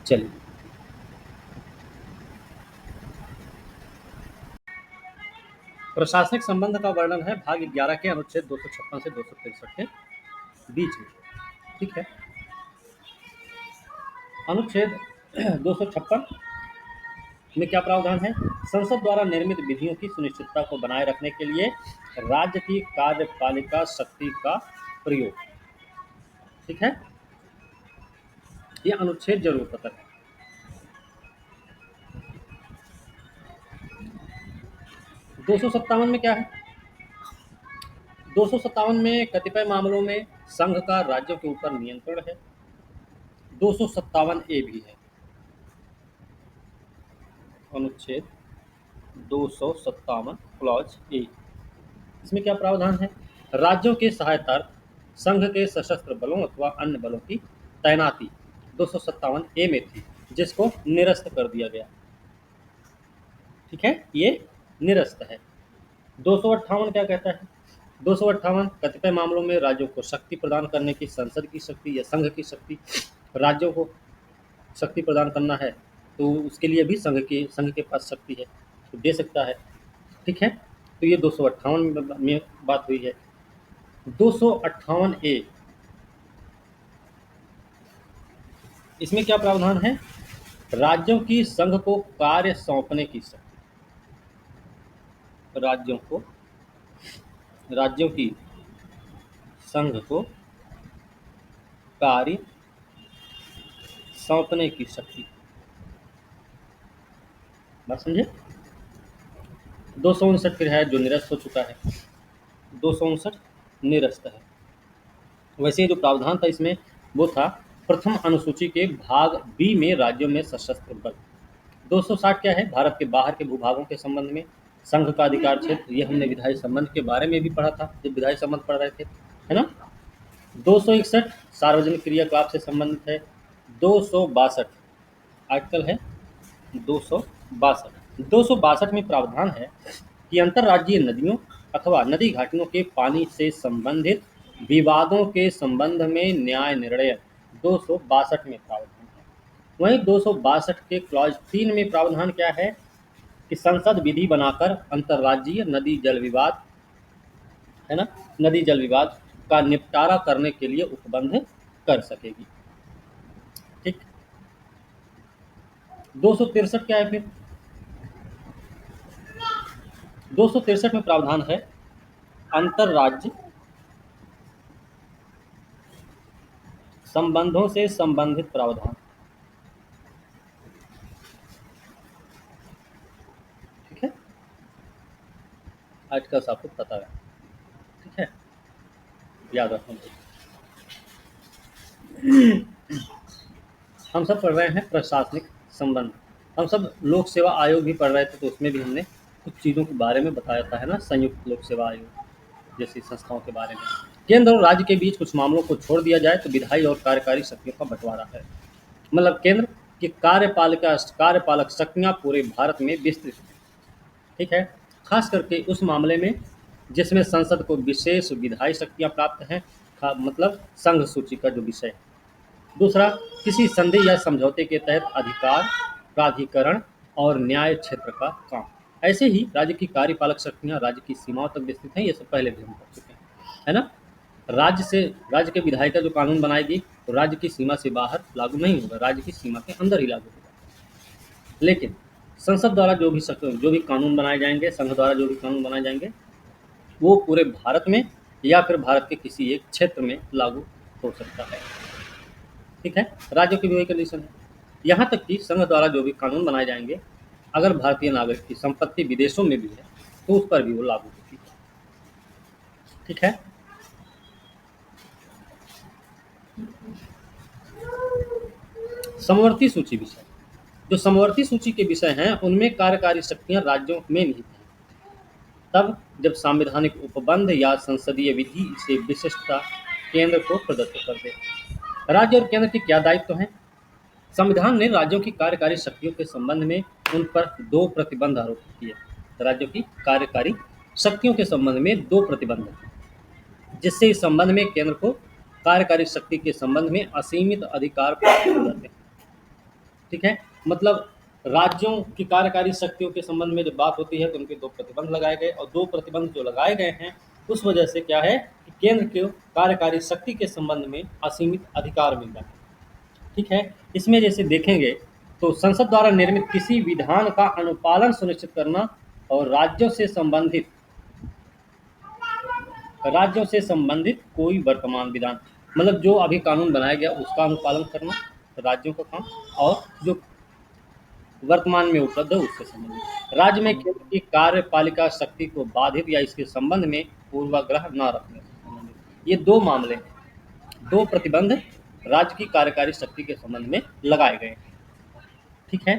चलिए, प्रशासनिक संबंध का वर्णन है भाग 11 के अनुच्छेद 256 से 263 के बीच में। ठीक है। अनुच्छेद 256 में क्या प्रावधान है, संसद द्वारा निर्मित विधियों की सुनिश्चितता को बनाए रखने के लिए राज्य की कार्यपालिका शक्ति का प्रयोग। ठीक है। ये अनुच्छेद जरूर पता है। 257 में क्या है, 257 में कतिपय मामलों में संघ का राज्यों के ऊपर नियंत्रण है। 257 ए भी है, अनुच्छेद 257 क्लॉज ए। इसमें क्या प्रावधान है, राज्यों के सहायतार्थ संघ के सशस्त्र बलों अथवा अन्य बलों की तैनाती 257 ए में थी, जिसको निरस्त कर दिया गया। ठीक है, ये निरस्त है। 258 क्या कहता है, 258 कतिपय मामलों में राज्यों को शक्ति प्रदान करने की संसद की शक्ति या संघ की शक्ति, राज्यों को शक्ति प्रदान करना है तो उसके लिए भी संघ के पास शक्ति है, तो दे सकता है। ठीक है। तो ये 258 में बात हुई है। 258 ए, इसमें क्या प्रावधान है, राज्यों की संघ को कार्य सौंपने की शक्ति, राज्यों को, राज्यों की संघ को कार्य सौंपने की शक्ति। बात समझे। 259 फिर है जो निरस्त हो चुका है, 259 निरस्त है। वैसे ही जो प्रावधान था इसमें वो था प्रथम अनुसूची के भाग बी में राज्यों में सशस्त्र बल, 260 क्या है, भारत के बाहर के भूभागों के संबंध में संघ का अधिकार क्षेत्र, ये हमने विधायी संबंध के बारे में भी पढ़ा था जब विधायी संबंध पढ़ रहे थे, है ना। 261 सार्वजनिक क्रियाकलाप से संबंधित है। 262 आर्टिकल है 262 में प्रावधान है कि अंतर्राज्यीय नदियों अथवा नदी घाटियों के पानी से संबंधित विवादों के संबंध में न्याय निर्णय 262 में प्रावधान है। वहीं 262 के क्लॉज 3 में प्रावधान क्या है कि संसद विधि बनाकर अंतर्राज्यीय नदी जल विवाद, है ना, नदी जल विवाद का निपटारा करने के लिए उपबंध कर सकेगी। ठीक। 263 क्या है फिर, 263 में प्रावधान है अंतर्राज्य संबंधों से संबंधित प्रावधान। ठीक है, आर्टिकल्स आपको पता है, ठीक है, याद रखना। हम सब पढ़ रहे हैं प्रशासनिक संबंध, हम सब लोक सेवा आयोग भी पढ़ रहे थे, तो उसमें भी हमने कुछ चीज़ों के बारे में बताया था, है ना, संयुक्त लोक सेवा आयोग जैसी संस्थाओं के बारे में। केंद्र और राज्य के बीच कुछ मामलों को छोड़ दिया जाए तो विधायी और कार्यकारी शक्तियों का बंटवारा है। मतलब केंद्र की कार्यपालक शक्तियाँ पूरे भारत में विस्तृत हैं। ठीक है, खास करके उस मामले में जिसमें संसद को विशेष विधायी शक्तियाँ प्राप्त हैं, मतलब संघ सूची का जो विषय है। दूसरा, किसी संधि या समझौते के तहत अधिकार, प्राधिकरण और न्याय क्षेत्र का काम। ऐसे ही राज्य की कार्यपालक शक्तियाँ राज्य की सीमाओं तक विस्तृत हैं, ये सब पहले भी हम पढ़ चुके हैं, है ना। राज्य के विधायिका जो कानून बनाएगी तो राज्य की सीमा से बाहर लागू नहीं होगा, राज्य की सीमा के अंदर ही लागू होगा। लेकिन संसद द्वारा जो भी कानून बनाए जाएंगे, संघ द्वारा जो भी कानून बनाए जाएंगे, वो पूरे भारत में या फिर भारत के किसी एक क्षेत्र में लागू हो सकता है। ठीक है, राज्यों की भी वही कंडीशन है। यहाँ तक कि संघ द्वारा जो भी कानून बनाए जाएंगे, अगर भारतीय नागरिक की संपत्ति विदेशों में भी है तो उस पर भी वो लागू होती है। ठीक है, समवर्ती सूची विषय, जो समवर्ती सूची के विषय हैं उनमें कार्यकारी शक्तियां राज्यों में निहित हैं, तब जब संवैधानिक उपबंध या संसदीय विधि से विशिष्टता केंद्र को प्रदत्त कर दे। राज्य और केंद्र के क्या दायित्व हैं? संविधान ने राज्यों की कार्यकारी शक्तियों के संबंध में उन पर 2 प्रतिबंध आरोपित किए। राज्यों की कार्यकारी शक्तियों के संबंध में 2 प्रतिबंध, जिससे इस संबंध में केंद्र को कार्यकारी शक्ति के संबंध में असीमित अधिकार प्राप्त हो जाते हैं। ठीक है, मतलब राज्यों की कार्यकारी शक्तियों के संबंध में जब बात होती है तो उनके 2 प्रतिबंध लगाए गए, और 2 प्रतिबंध जो लगाए गए हैं उस वजह से क्या है कि केंद्र को कार्यकारी शक्ति के संबंध में असीमित अधिकार मिल जाते हैं। ठीक है, इसमें जैसे देखेंगे तो संसद द्वारा निर्मित किसी विधान का अनुपालन सुनिश्चित करना और राज्यों से संबंधित कोई वर्तमान विधान, मतलब जो अभी कानून बनाया गया उसका अनुपालन करना राज्यों का काम, और जो वर्तमान में उपलब्ध है उससे संबंधित। राज्य में केंद्र की कार्यपालिका शक्ति को बाधित या इसके संबंध में पूर्वाग्रह न रखने से संबंधित ये 2 मामले हैं, 2 प्रतिबंध राज्य की कार्यकारी शक्ति के संबंध में लगाए गए। ठीक है,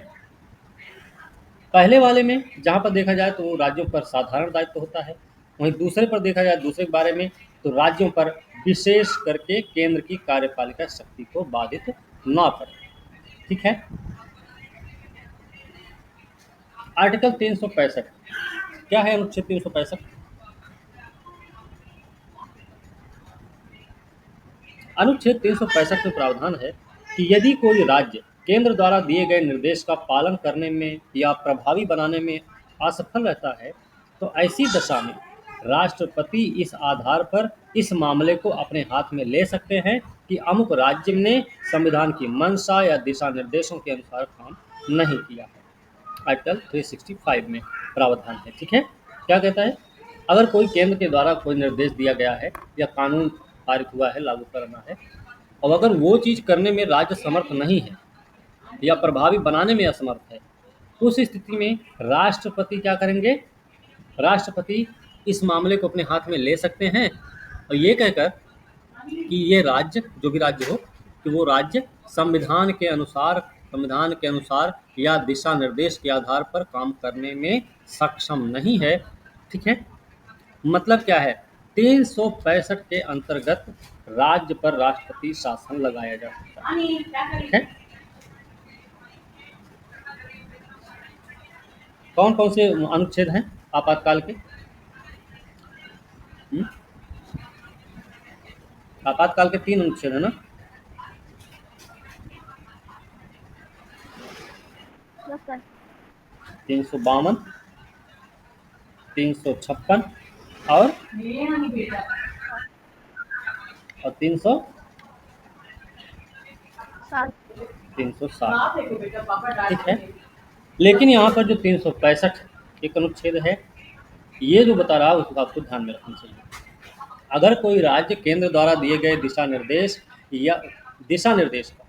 पहले वाले में जहाँ पर देखा जाए तो राज्यों पर साधारण दायित्व होता है, वहीं दूसरे पर देखा जाए दूसरे के बारे में तो राज्यों पर विशेष करके केंद्र की कार्यपालिका शक्ति को बाधित न करें। ठीक है, आर्टिकल 365 क्या है? अनुच्छेद 365 अनुच्छेद 365 में प्रावधान है कि यदि कोई राज्य केंद्र द्वारा दिए गए निर्देश का पालन करने में या प्रभावी बनाने में असफल रहता है तो ऐसी दशा में राष्ट्रपति इस आधार पर इस मामले को अपने हाथ में ले सकते हैं कि अमुक राज्य ने संविधान की मंशा या दिशा निर्देशों के अनुसार काम नहीं किया है। आर्टिकल 365 में प्रावधान है। ठीक है, क्या कहता है? अगर कोई केंद्र के द्वारा कोई निर्देश दिया गया है या कानून पारित हुआ है, लागू करना है, और अगर वो चीज़ करने में राज्य समर्थ नहीं है या प्रभावी बनाने में असमर्थ है, तो उस स्थिति में राष्ट्रपति क्या करेंगे? राष्ट्रपति इस मामले को अपने हाथ में ले सकते हैं और ये कहकर कि ये राज्य, जो भी राज्य हो, कि वो राज्य संविधान के अनुसार संविधान के अनुसार या दिशा निर्देश के आधार पर काम करने में सक्षम नहीं है। ठीक है, मतलब क्या है, 365 के अंतर्गत राज्य पर राष्ट्रपति शासन लगाया जा सकता है। ठीक है, कौन कौन से अनुच्छेद हैं आपातकाल के? हम्म? आपातकाल के 3 अनुच्छेद है ना? Yes sir. 352, 356 और 300 सात। 360। ठीक है, लेकिन यहाँ पर जो 365 एक अनुच्छेद है, ये जो बता रहा है उसको आपको ध्यान में रखना चाहिए। अगर कोई राज्य केंद्र द्वारा दिए गए दिशा निर्देश का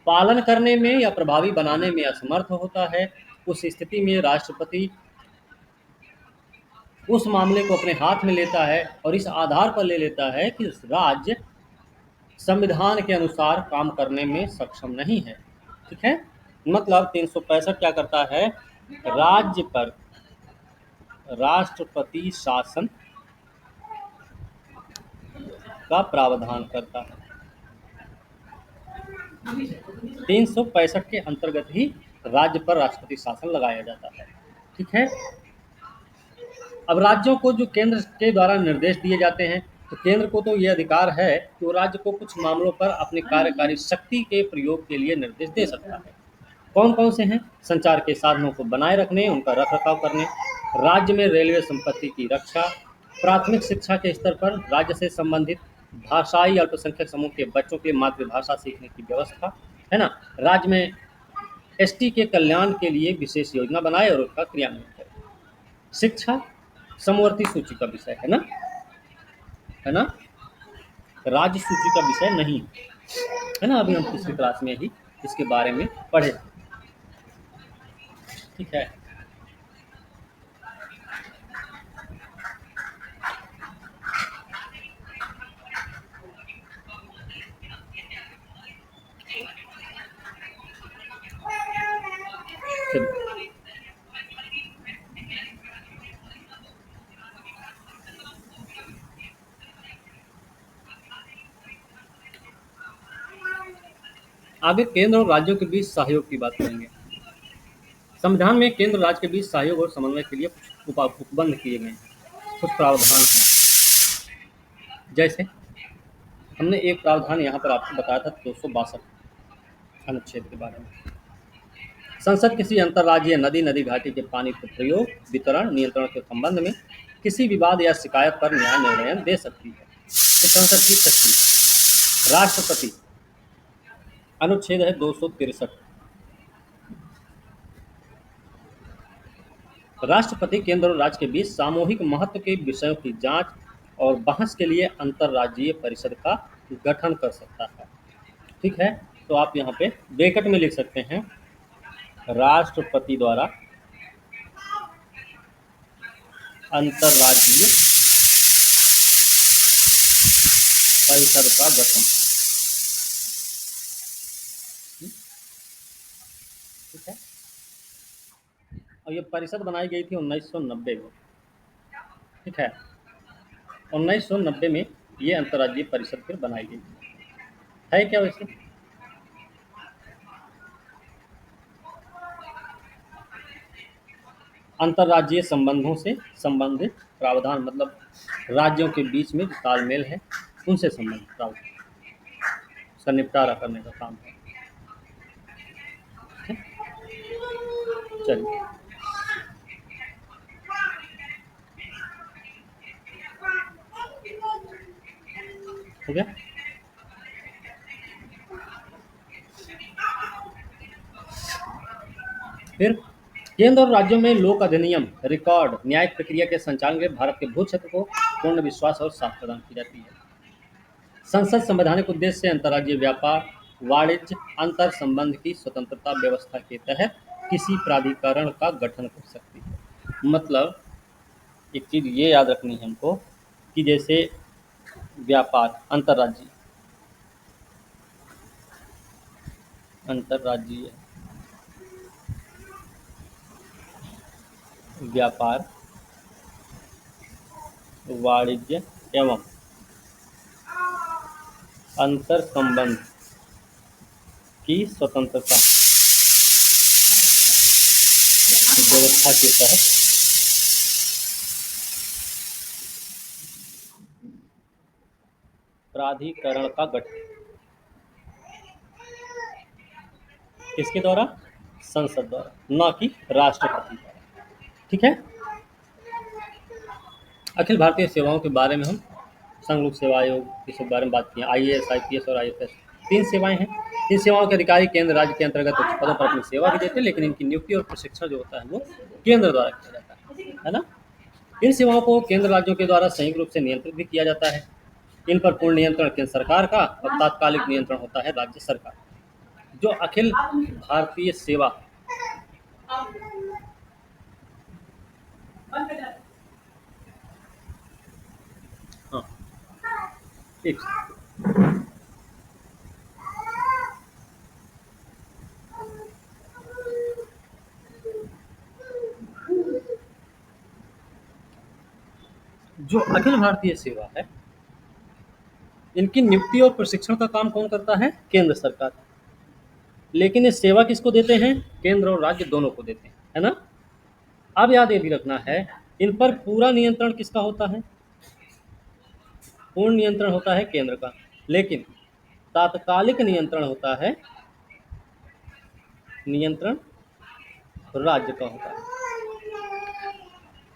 पालन करने में या प्रभावी बनाने में असमर्थ होता है, उस स्थिति में राष्ट्रपति उस मामले को अपने हाथ में लेता है और इस आधार पर ले लेता है कि राज्य संविधान के अनुसार काम करने में सक्षम नहीं है। ठीक है, मतलब 365 क्या करता है, राज्य पर राष्ट्रपति शासन का प्रावधान करता है। 365 के अंतर्गत ही राज्य पर राष्ट्रपति शासन लगाया जाता है। ठीक है, अब राज्यों को जो केंद्र के द्वारा निर्देश दिए जाते हैं, तो केंद्र को तो ये अधिकार है कि वो राज्य को कुछ मामलों पर अपनी कार्यकारी शक्ति के प्रयोग के लिए निर्देश दे सकता है। कौन कौन से हैं? संचार के साधनों को बनाए रखने, उनका रखरखाव करने, राज्य में रेलवे संपत्ति की रक्षा, प्राथमिक शिक्षा के स्तर पर राज्य से संबंधित भाषाई अल्पसंख्यक समूह के बच्चों के मातृभाषा सीखने की व्यवस्था, है ना, राज्य में एसटी के कल्याण के लिए विशेष योजना बनाए और उसका क्रियान्वयन करें। शिक्षा समवर्ती सूची का विषय है ना, है ना, राज्य सूची का विषय नहीं है ना, अभी हम पिछली क्लास में ही इसके बारे में पढ़े। ठीक है, चलिए आगे केंद्र और राज्यों के बीच सहयोग की बात करेंगे। संविधान में केंद्र राज्य के बीच सहयोग और समन्वय के लिए कुछ उपबंध किए गए हैं, कुछ प्रावधान हैं। जैसे हमने एक प्रावधान यहाँ पर आपको बताया था 262 अनुच्छेद के बारे में। संसद किसी अंतर्राज्यीय नदी घाटी के पानी के प्रयोग, वितरण, नियंत्रण के संबंध में किसी विवाद या शिकायत पर न्याय निर्णय दे सकती है। तो संसद की शक्ति, राष्ट्रपति, अनुच्छेद है 263। राष्ट्रपति केंद्र और राज्य के बीच सामूहिक महत्व के विषयों की जांच और बहस के लिए अंतर्राज्यीय परिषद का गठन कर सकता है। ठीक है, तो आप यहाँ पे ब्रैकेट में लिख सकते हैं, राष्ट्रपति द्वारा अंतर्राज्यीय परिषद का गठन। ठीक है, और ये परिषद बनाई गई थी 1990 में। ठीक है, 1990 में ये अंतर्राज्यीय परिषद फिर बनाई गई है क्या वैसे? अंतर्राज्यीय संबंधों से संबंधित प्रावधान, मतलब राज्यों के बीच में जो तालमेल है उनसे संबंधित प्रावधान, उसका निपटारा करने का काम है। चलिए, हो गया। फिर केंद्र और राज्यों में लोक अधिनियम, रिकॉर्ड, न्यायिक प्रक्रिया के संचालन के लिए भारत के भू क्षेत्र को पूर्ण विश्वास और साख प्रदान की जाती है। संसद संवैधानिक उद्देश्य से अंतर्राज्यीय व्यापार, वाणिज्य, अंतर संबंध की स्वतंत्रता व्यवस्था के तहत किसी प्राधिकरण का गठन कर सकती है। मतलब एक चीज ये याद रखनी है हमको कि जैसे व्यापार, अंतर्राज्यीय व्यापार, वाणिज्य एवं अंतर संबंध की स्वतंत्रता व्यवस्था के तहत प्राधिकरण का गठन किसके द्वारा? संसद द्वारा, न कि राष्ट्रपति द्वारा। ठीक है। अखिल भारतीय सेवाओं के बारे में हम संघ लोक सेवा आयोग इस बारे में बात की। आईएएस, आईपीएस और आईएफएस 3 सेवाएं हैं। इन सेवाओं के अधिकारी केंद्र राज्य के अंतर्गत उच्च पदों पर अपनी सेवा भी देते हैं, लेकिन इनकी नियुक्ति और प्रशिक्षण जो होता है वो केंद्र द्वारा किया जाता है ना। इन सेवाओं को केंद्र राज्यों के द्वारा संयुक्त रूप से नियंत्रित भी किया जाता है। इन पर पूर्ण नियंत्रण केंद्र सरकार का और तात्कालिक नियंत्रण होता है राज्य सरकार। जो अखिल भारतीय सेवा हाँ एक जो अखिल भारतीय सेवा है, इनकी नियुक्ति और प्रशिक्षण का काम कौन करता है? केंद्र सरकार। लेकिन ये सेवा किसको देते हैं? केंद्र और राज्य दोनों को देते हैं, है ना। अब याद ये भी रखना है, इन पर पूरा नियंत्रण किसका होता है? पूर्ण नियंत्रण होता है केंद्र का, लेकिन तात्कालिक नियंत्रण होता है, नियंत्रण राज्य का होता है।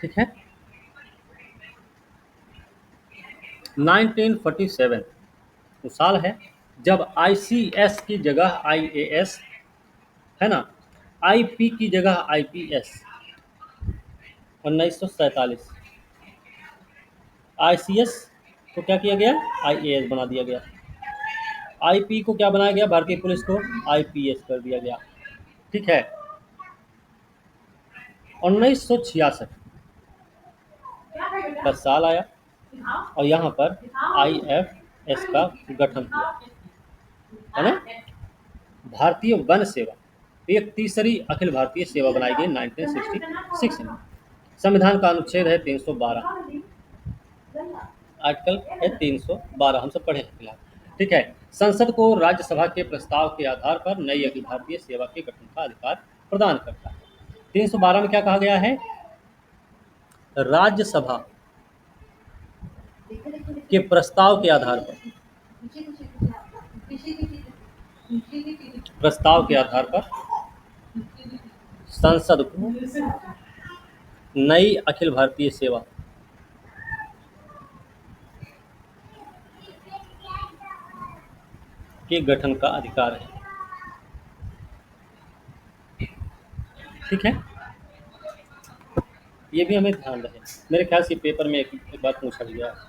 ठीक है। 1947 वो साल है जब आईसीएस की जगह आईएएस, है ना, आईपी की जगह आईपीएस। 1947 आईसीएस को क्या किया गया? आईएएस बना दिया गया। आईपी को क्या बनाया गया? भारतीय पुलिस को आईपीएस कर दिया गया। ठीक है। 1966 का साल आया और यहाँ पर आईएफएस का गठन किया, है ना। भारतीय वन सेवा एक तीसरी अखिल भारतीय सेवा बनाई गई 1966 में। संविधान का अनुच्छेद है 312, आर्टिकल है 312, हम सब पढ़े हैं फिलहाल। ठीक है। संसद को राज्यसभा के प्रस्ताव के आधार पर नई अखिल भारतीय सेवा के गठन का अधिकार प्रदान करता है। 312 में क्या कहा गया है? राज्यसभा के प्रस्ताव के आधार पर, प्रस्ताव के आधार पर संसद को नई अखिल भारतीय सेवा के गठन का अधिकार है। ठीक है। ये भी हमें ध्यान रहे। मेरे ख्याल से पेपर में एक बात पूछा गया है।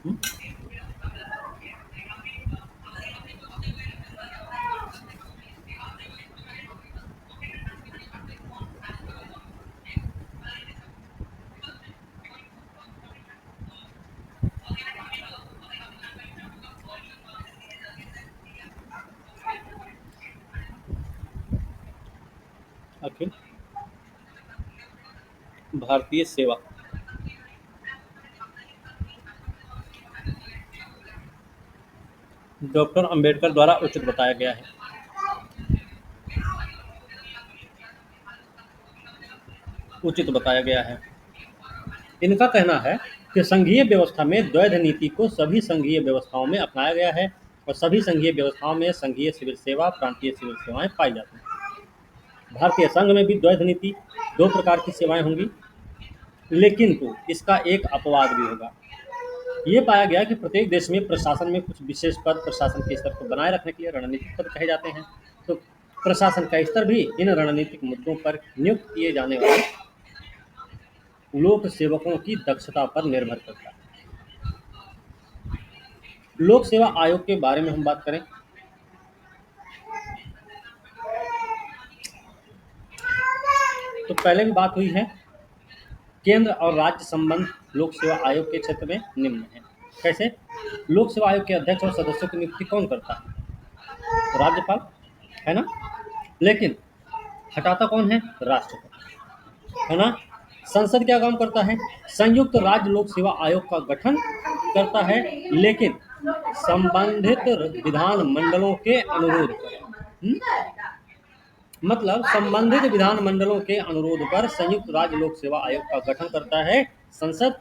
हम्म? अखिल भारतीय सेवा डॉक्टर अंबेडकर द्वारा उचित बताया गया है। उचित बताया गया है। इनका कहना है कि संघीय व्यवस्था में द्वैध नीति को सभी संघीय व्यवस्थाओं में अपनाया गया है और सभी संघीय व्यवस्थाओं में संघीय सिविल सेवा, प्रांतीय सिविल सेवाएं पाई जाती हैं। भारतीय संघ में भी द्वैध नीति 2 प्रकार की सेवाएं होंगी, लेकिन तो इसका एक अपवाद भी होगा। ये पाया गया कि प्रत्येक देश में प्रशासन में कुछ विशेष पद प्रशासन के स्तर को बनाए रखने के लिए रणनीतिक पद कहे जाते हैं। तो प्रशासन का स्तर भी इन रणनीतिक मुद्दों पर नियुक्त किए जाने वाले लोक सेवकों की दक्षता पर निर्भर करता है। लोक सेवा आयोग के बारे में हम बात करें तो पहले भी बात हुई है। केंद्र और राज्य संबंध लोक सेवा आयोग के क्षेत्र में निम्न है। कैसे? लोक सेवा आयोग के अध्यक्ष और सदस्यों की नियुक्ति कौन करता है? राज्यपाल, है ना। लेकिन हटाता कौन है? राष्ट्रपति, है ना। संसद क्या काम करता है? संयुक्त राज्य लोक सेवा आयोग का गठन करता है, लेकिन संबंधित विधान मंडलों के अनुरोध पर। मतलब संबंधित विधान मंडलों के अनुरोध पर संयुक्त राज्य लोक सेवा आयोग का गठन करता है संसद,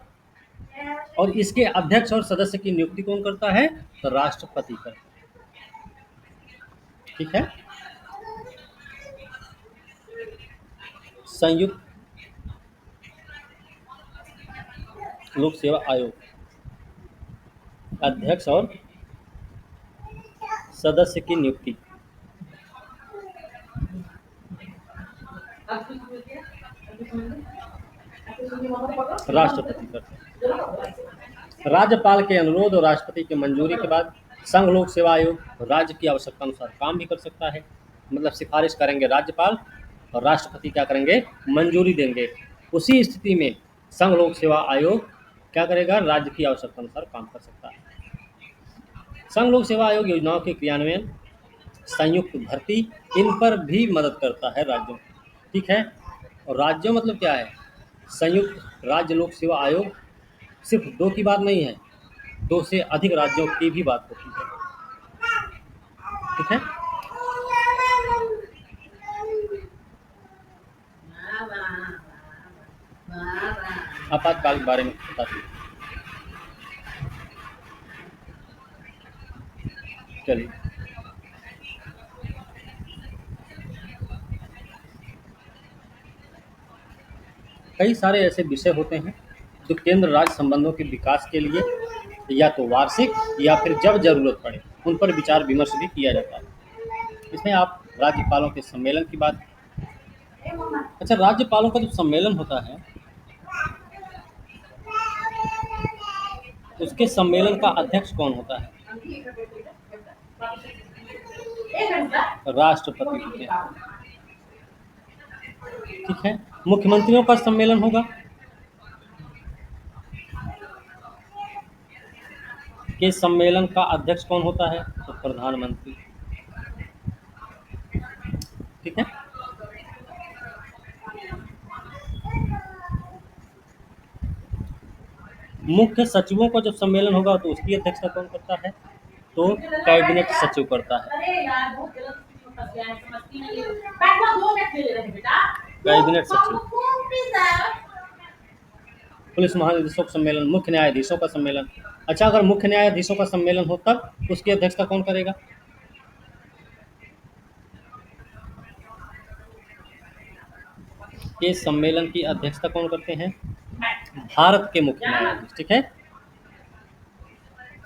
और इसके अध्यक्ष और सदस्य की नियुक्ति कौन करता है? तो राष्ट्रपति करता है। ठीक है। संयुक्त लोक सेवा आयोग, अध्यक्ष और सदस्य की नियुक्ति राष्ट्रपति करता है। राज्यपाल के अनुरोध और राष्ट्रपति की मंजूरी के बाद संघ लोक सेवा आयोग राज्य की आवश्यकता अनुसार काम भी कर सकता है। मतलब सिफारिश करेंगे राज्यपाल और राष्ट्रपति क्या करेंगे? मंजूरी देंगे। उसी स्थिति में संघ लोक सेवा आयोग क्या करेगा? राज्य की आवश्यकता अनुसार काम कर सकता है। संघ लोक सेवा आयोग योजनाओं के क्रियान्वयन, संयुक्त भर्ती, इन पर भी मदद करता है राज्यों। ठीक है। और राज्यों मतलब क्या है? संयुक्त राज्य लोक सेवा आयोग सिर्फ दो की बात नहीं है, दो से अधिक राज्यों की भी बात होती है। ठीक है। आपातकाल के बारे में बताती हूँ। चलिए, कई सारे ऐसे विषय होते हैं जो केंद्र राज्य संबंधों के विकास के लिए या तो वार्षिक या फिर जब जरूरत पड़े उन पर विचार विमर्श भी किया जाता है। इसमें आप राज्यपालों के सम्मेलन की बात। अच्छा, राज्यपालों का जो सम्मेलन होता है उसके सम्मेलन का अध्यक्ष कौन होता है? राष्ट्रपति होते हैं। ठीक है। मुख्यमंत्रियों का सम्मेलन होगा, के सम्मेलन का अध्यक्ष कौन होता है? तो प्रधानमंत्री। ठीक है। मुख्य सचिवों का जब सम्मेलन होगा तो उसकी अध्यक्षता कौन करता है? तो कैबिनेट सचिव करता है। कैबिनेट सचिव। पुलिस महानिदेशक का सम्मेलन, मुख्य न्यायाधीशों का सम्मेलन। अच्छा, अगर मुख्य न्यायाधीशों का सम्मेलन हो तब उसकी अध्यक्षता कौन करेगा? के सम्मेलन की अध्यक्षता कौन करते हैं? भारत के मुख्य न्यायाधीश। ठीक है।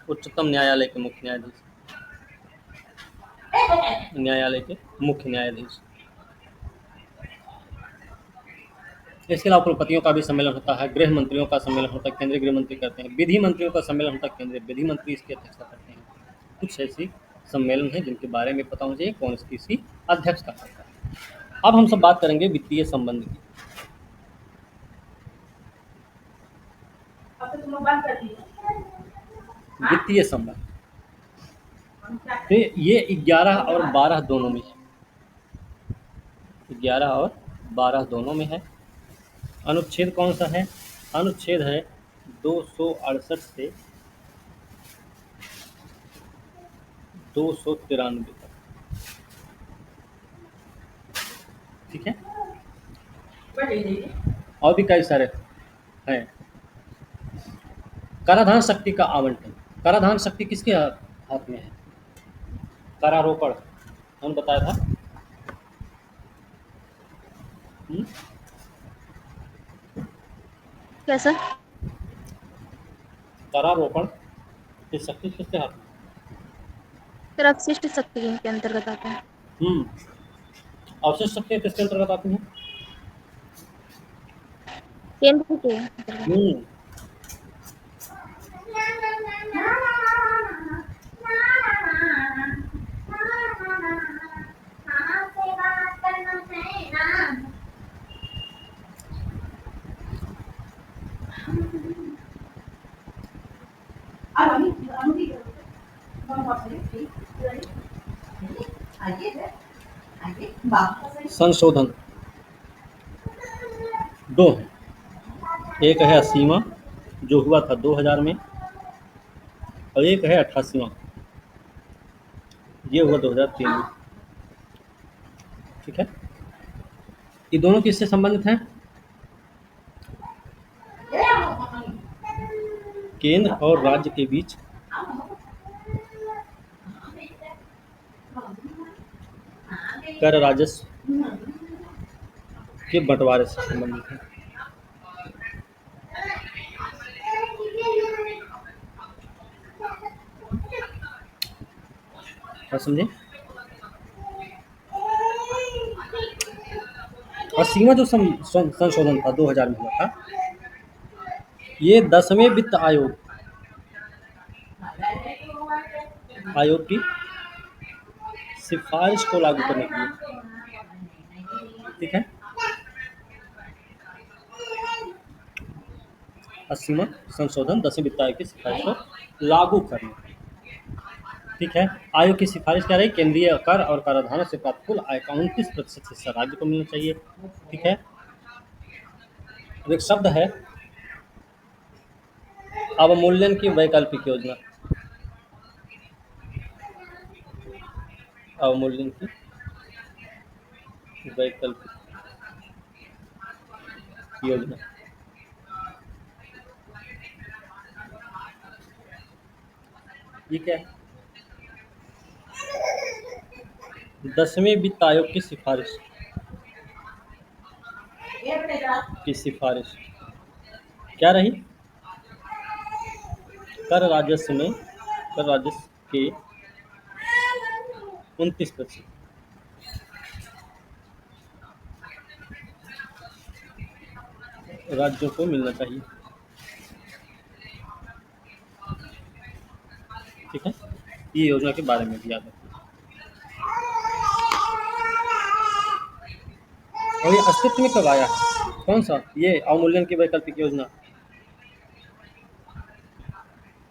उच्चतम न्यायालय के मुख्य न्यायाधीश, न्यायालय के मुख्य न्यायाधीश। इसके अलावा कुलपतियों का भी सम्मेलन होता है, गृह मंत्रियों का सम्मेलन होता है, केंद्रीय गृह मंत्री करते हैं, विधि मंत्रियों का सम्मेलन होता है, केंद्रीय विधि मंत्री इसकी अध्यक्षता करते हैं। कुछ ऐसी सम्मेलन है जिनके बारे में पता होना चाहिए कौन इसकी अध्यक्षता करता है। अब हम सब बात करेंगे वित्तीय संबंध की। वित्तीय संबंध तो ये 11 और 12 दोनों में है। 11 और 12 दोनों में है। अनुच्छेद कौन सा है? अनुच्छेद है 268 से 293 तक। ठीक है। और भी कई सारे हैं। कराधान शक्ति का आवंटन। कराधान शक्ति किसके हाथ में है? करारोपण, हमने बताया था। कैसा? करारोपण की शक्ति किसके हाथ में? फिर अपशिष्ट शक्ति के अंतर्गत आता है। अवशिष्ट शक्ति किसके अंतर्गत आती है? केंद्र के अंतर्गत। संशोधन दो हैं। एक है 80वां जो हुआ था 2000 में, और एक है 88वां, ये हुआ 2003 में। ठीक है, ये दोनों किससे संबंधित हैं? केंद्र और राज्य के बीच कर राजस्व के बंटवारे से संबंधित है। क्या समझे? और सीमा जो संशोधन था 2000 में हुआ था, ये 10वें वित्त आयोग की सिफारिश को लागू करने के लिए। ठीक है, 80वां संशोधन 10वें वित्त आयोग की सिफारिश को लागू करने। ठीक है, आयोग की सिफारिश क्या रही? केंद्रीय कर और कराधानों से प्राप्त कुल आय का 29% हिस्सा राज्य को मिलना चाहिए। ठीक है, अब एक शब्द है अवमूल्यन की वैकल्पिक योजना। अवमूल्यन की वैकल्पिक योजना, ये क्या है? 10वें वित्त आयोग की सिफारिश क्या रही? कर राजस्व के 29% राज्यों को मिलना चाहिए। ठीक है, ये योजना के बारे में भी याद रखना। और ये अस्तित्व में कब आया है? कौन सा? ये अवमूल्यन की वैकल्पिक योजना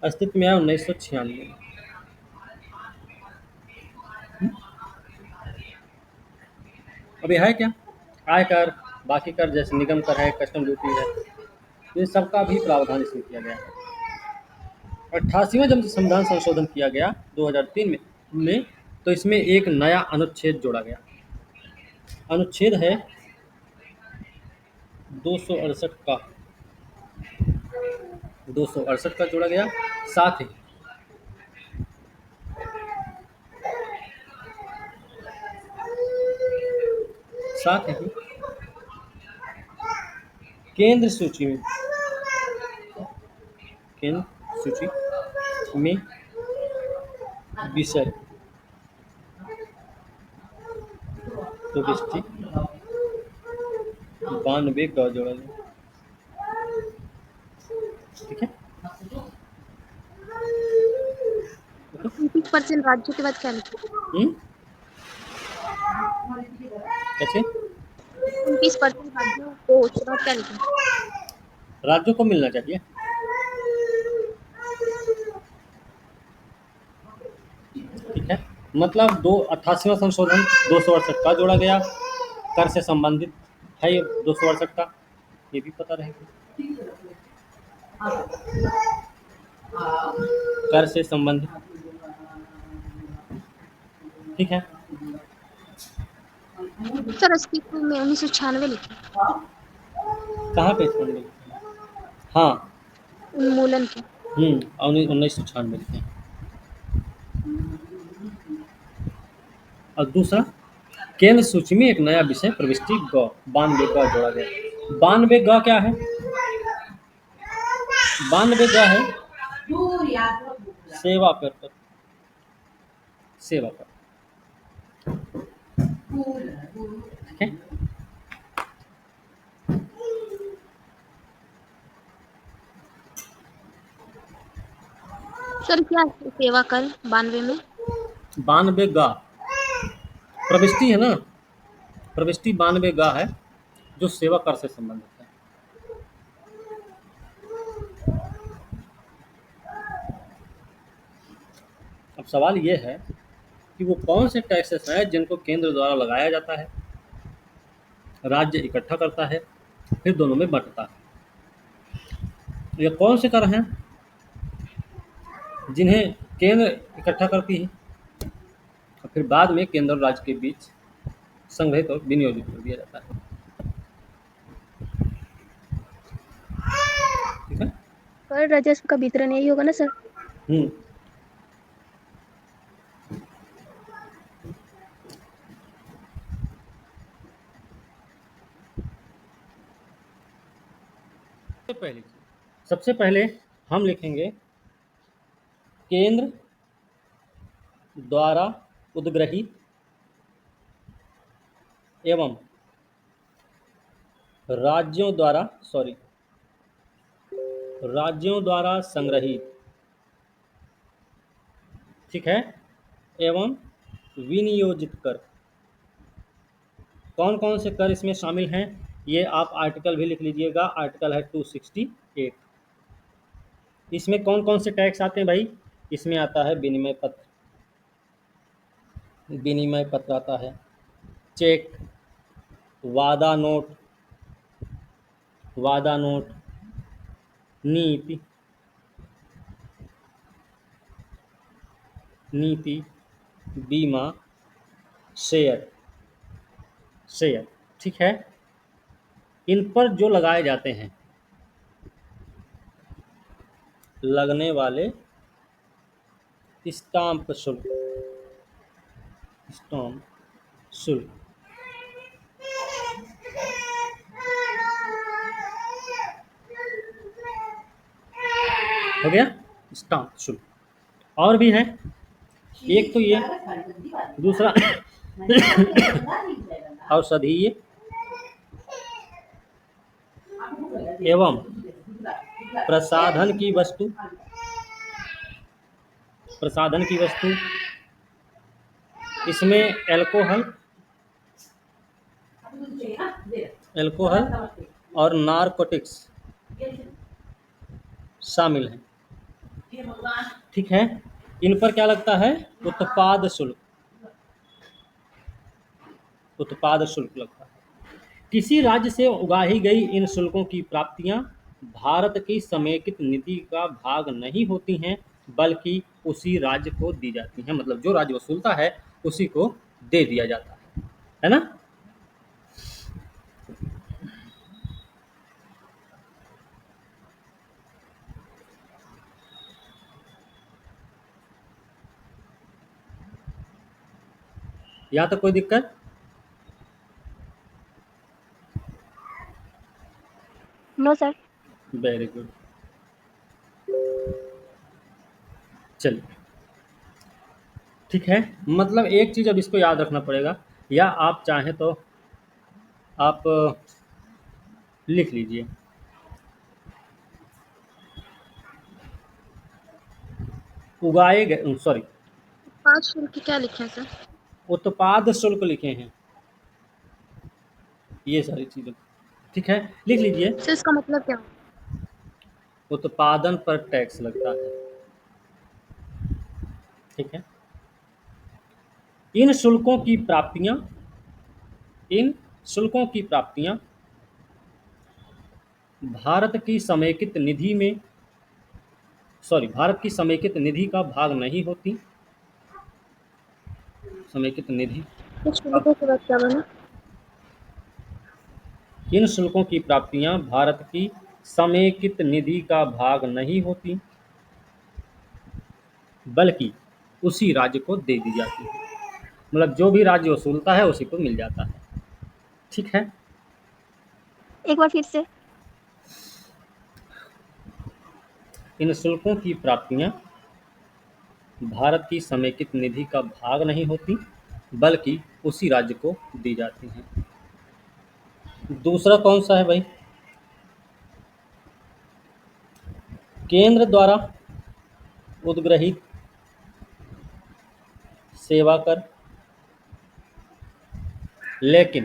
अस्तित्व में आया 1996 में। अब ये है क्या? आयकर, बाकी कर जैसे निगम कर है, कस्टम ड्यूटी है, इन सबका भी प्रावधान इसमें किया गया है। 88वां जब संविधान संशोधन किया गया 2003 में, तो इसमें एक नया अनुच्छेद जोड़ा गया। अनुच्छेद है 268 का, 268 का जोड़ा गया। साथ ही साथ ही केंद्र सूची में केंद्र सूची में विषय प्रविष्टि 92 का जोड़ा गया। ठीक है, 29% राज्यों के बाद क्या लिखा? कैसे? 29% राज्यों को उसके बाद क्या लिखा? राज्यों को मिलना चाहिए। ठीक है, मतलब 88वां संशोधन 268 का जोड़ा गया। कर से संबंधित है ये 268 का, ये भी पता रहेगा। कर से संबंधित। ठीक है, सर अस्तित्व में 1996 लिखा। कहाँ पे छोड़ गए? हाँ, उन्मूलन के 1996 लिखे हैं। और दूसरा, केंद्र सूची में एक नया विषय प्रविष्टि ग 92 ग जोड़ा गया। 92 ग क्या है? 92 ग है सेवा कर, सेवा कर। ठीक है, सर क्या है सेवा कर 92 में? 92 ग प्रविष्टि है ना, प्रविष्टि 92 ग है जो सेवा कर से संबंधित है। अब सवाल ये है कि वो कौन से टैक्सेस हैं जिनको केंद्र द्वारा लगाया जाता है, राज्य इकट्ठा करता है, फिर दोनों में बंटता है। ये कौन से कर हैं जिन्हें केंद्र इकट्ठा करती है और फिर बाद में केंद्र और राज्य के बीच संग्रहित और विनियोजित कर दिया जाता है। ठीक है। कर राजस्व का वितरण यही होगा ना सर? हम्म। सबसे पहले हम लिखेंगे केंद्र द्वारा उद्ग्रहित एवं राज्यों द्वारा संग्रहित, ठीक है, एवं विनियोजित कर। कौन कौन से कर इसमें शामिल हैं ये आप आर्टिकल भी लिख लीजिएगा। आर्टिकल है 268। इसमें कौन कौन से टैक्स आते हैं भाई? इसमें आता है विनिमय पत्र आता है, चेक, वादा नोट, नीति, बीमा, शेयर, ठीक है। इन पर जो लगाए जाते हैं लगने वाले स्टाम्प शुल्क हो गया, स्टाम्प शुल्क। और भी है, एक तो ये, दूसरा औषधीय एवं प्रसाधन की वस्तु, इसमें एल्कोहल और नारकोटिक्स शामिल हैं, ठीक है। इन पर क्या लगता है? उत्पाद शुल्क लगता है। किसी राज्य से उगाही गई इन शुल्कों की प्राप्तियां भारत की समेकित निधि का भाग नहीं होती हैं, बल्कि उसी राज्य को दी जाती हैं। मतलब जो राज्य वसूलता है उसी को दे दिया जाता है ना। यहाँ तक कोई दिक्कत? No sir. Very good. चलिए, ठीक है। मतलब एक चीज अब इसको याद रखना पड़ेगा, या आप चाहें तो आप लिख लीजिए, उगाए गए, सॉरी, 5 शुल्क क्या लिखे हैं सर? उत्पाद शुल्क लिखे हैं ये सारी चीजें, ठीक है, लिख लीजिए। सर इसका मतलब क्या होगा? उत्पादन पर टैक्स लगता है, ठीक है। इन शुल्कों की प्राप्तियां भारत की समेकित निधि में भारत की समेकित निधि का भाग नहीं होती। समेकित निधि, तो शुल्कों के बाद क्या बना? इन शुल्कों की प्राप्तियां भारत की समेकित निधि का भाग नहीं होती, बल्कि उसी राज्य को दे दी जाती है। मतलब जो भी राज्य वसूलता है उसी को मिल जाता है, ठीक है। एक बार फिर से। इन शुल्कों की प्राप्तियां भारत की समेकित निधि का भाग नहीं होती, बल्कि उसी राज्य को दी जाती हैं। दूसरा कौन सा है भाई? केंद्र द्वारा उद्ग्रहित सेवा कर, लेकिन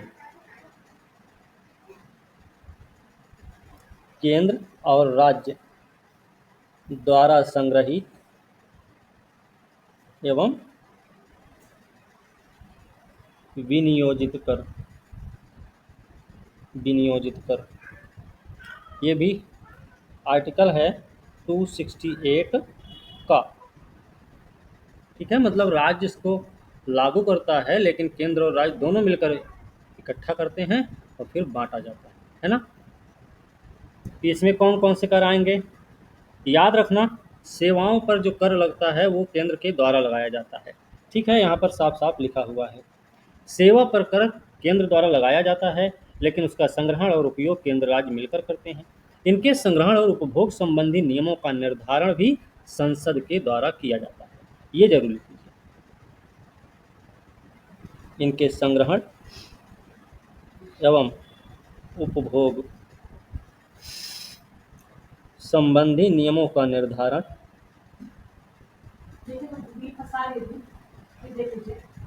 केंद्र और राज्य द्वारा संग्रहित एवं विनियोजित कर, विनियोजित कर, ये भी आर्टिकल है 268 का। ठीक है, मतलब राज्य इसको लागू करता है, लेकिन केंद्र और राज्य दोनों मिलकर इकट्ठा करते हैं और फिर बांटा जाता है ना। तो इसमें कौन कौन से कर आएंगे, याद रखना। सेवाओं पर जो कर लगता है वो केंद्र के द्वारा लगाया जाता है। ठीक है, यहाँ पर साफ साफ लिखा हुआ है, सेवा पर कर केंद्र द्वारा लगाया जाता है, लेकिन उसका संग्रहण और उपयोग केंद्र राज्य मिलकर करते हैं। इनके संग्रहण और उपभोग संबंधी नियमों का निर्धारण भी संसद के द्वारा किया जाता है, ये जरूर लिख लीजिए। इनके संग्रहण एवं उपभोग संबंधी नियमों का निर्धारण,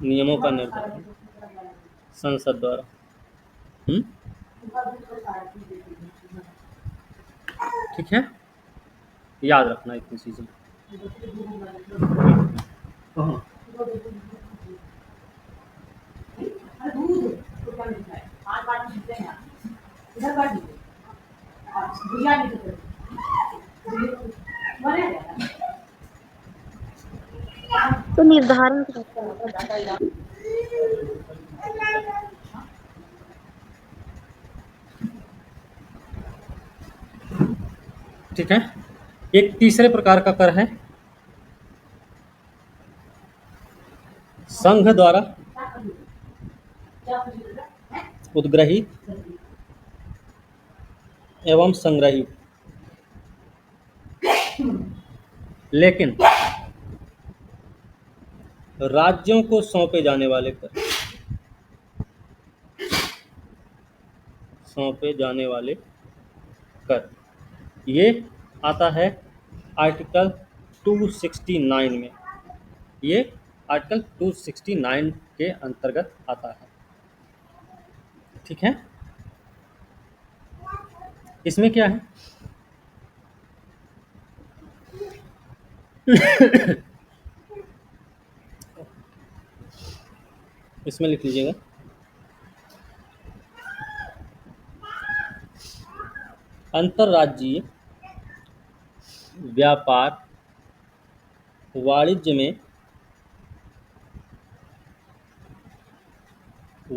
नियमों का निर्धारण संसद द्वारा। हम्म, ठीक है, याद रखना इतनी चीजें। हाँ, तो निर्धारण की बात कर रहे हैं। ठीक है, एक तीसरे प्रकार का कर है संघ द्वारा उद्ग्रहित एवं संग्रहित, लेकिन राज्यों को सौंपे जाने वाले कर, सौंपे जाने वाले कर, ये आता है आर्टिकल 269 में, ये आर्टिकल 269 के अंतर्गत आता है। ठीक है, इसमें क्या है, इसमें लिख लीजिएगा, अंतर्राज्यीय व्यापार वाणिज्य में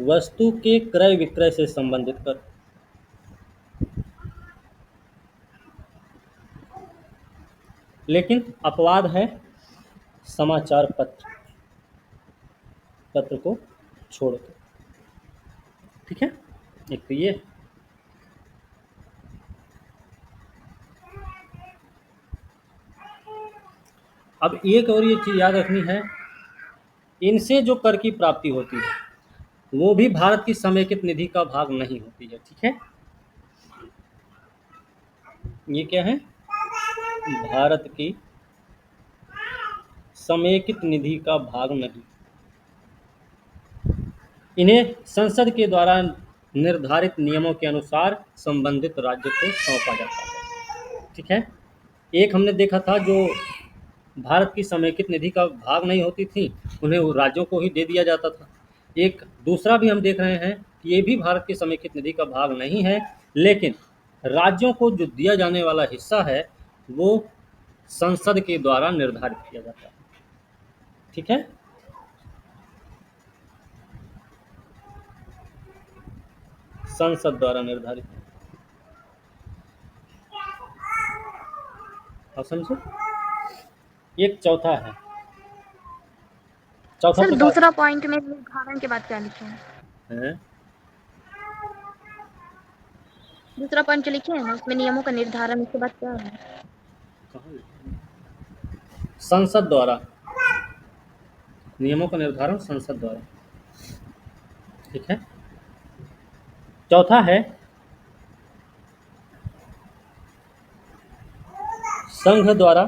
वस्तु के क्रय विक्रय से संबंधित कर, लेकिन अपवाद है समाचार पत्र, पत्र को छोड़कर। ठीक है, एक तो ये। अब एक और ये चीज याद रखनी है, इनसे जो कर की प्राप्ति होती है वो भी भारत की समेकित निधि का भाग नहीं होती है। ठीक है, ये क्या है, भारत की समेकित निधि का भाग नहीं, इन्हें संसद के द्वारा निर्धारित नियमों के अनुसार संबंधित राज्य को सौंपा जाता है। ठीक है, एक हमने देखा था जो भारत की समेकित निधि का भाग नहीं होती थी, उन्हें वो राज्यों को ही दे दिया जाता था। एक दूसरा भी हम देख रहे हैं कि ये भी भारत की समेकित निधि का भाग नहीं है, लेकिन राज्यों को जो दिया जाने वाला हिस्सा है वो संसद के द्वारा निर्धारित किया जाता है। ठीक है, संसद द्वारा निर्धारित। आप समझे, एक चौथा है, चौथा सर प्रकार दूसरा पॉइंट में निर्धारण के बाद क्या लिखे हैं? है, दूसरा पॉइंट जो लिखे हैं ना उसमें नियमों का निर्धारण, उसके बाद क्या है? कहाँ लिखा है? संसद द्वारा, नियमों का निर्धारण संसद द्वारा। ठीक है, चौथा है संघ द्वारा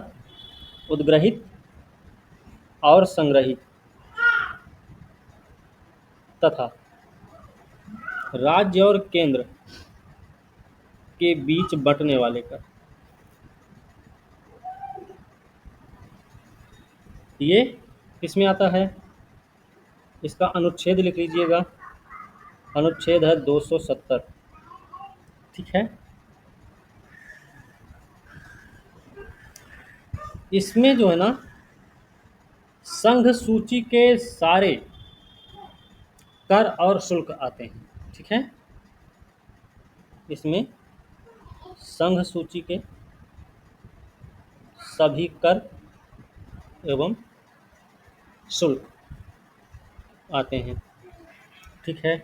उद्ग्रहित और संग्रहित तथा राज्य और केंद्र के बीच बंटने वाले कर, ये इसमें आता है इसका अनुच्छेद लिख लीजिएगा, अनुच्छेद है 270। ठीक है, इसमें जो है ना संघ सूची के सारे कर और शुल्क आते हैं। ठीक है, इसमें संघ सूची के सभी कर एवं शुल्क आते हैं। ठीक है,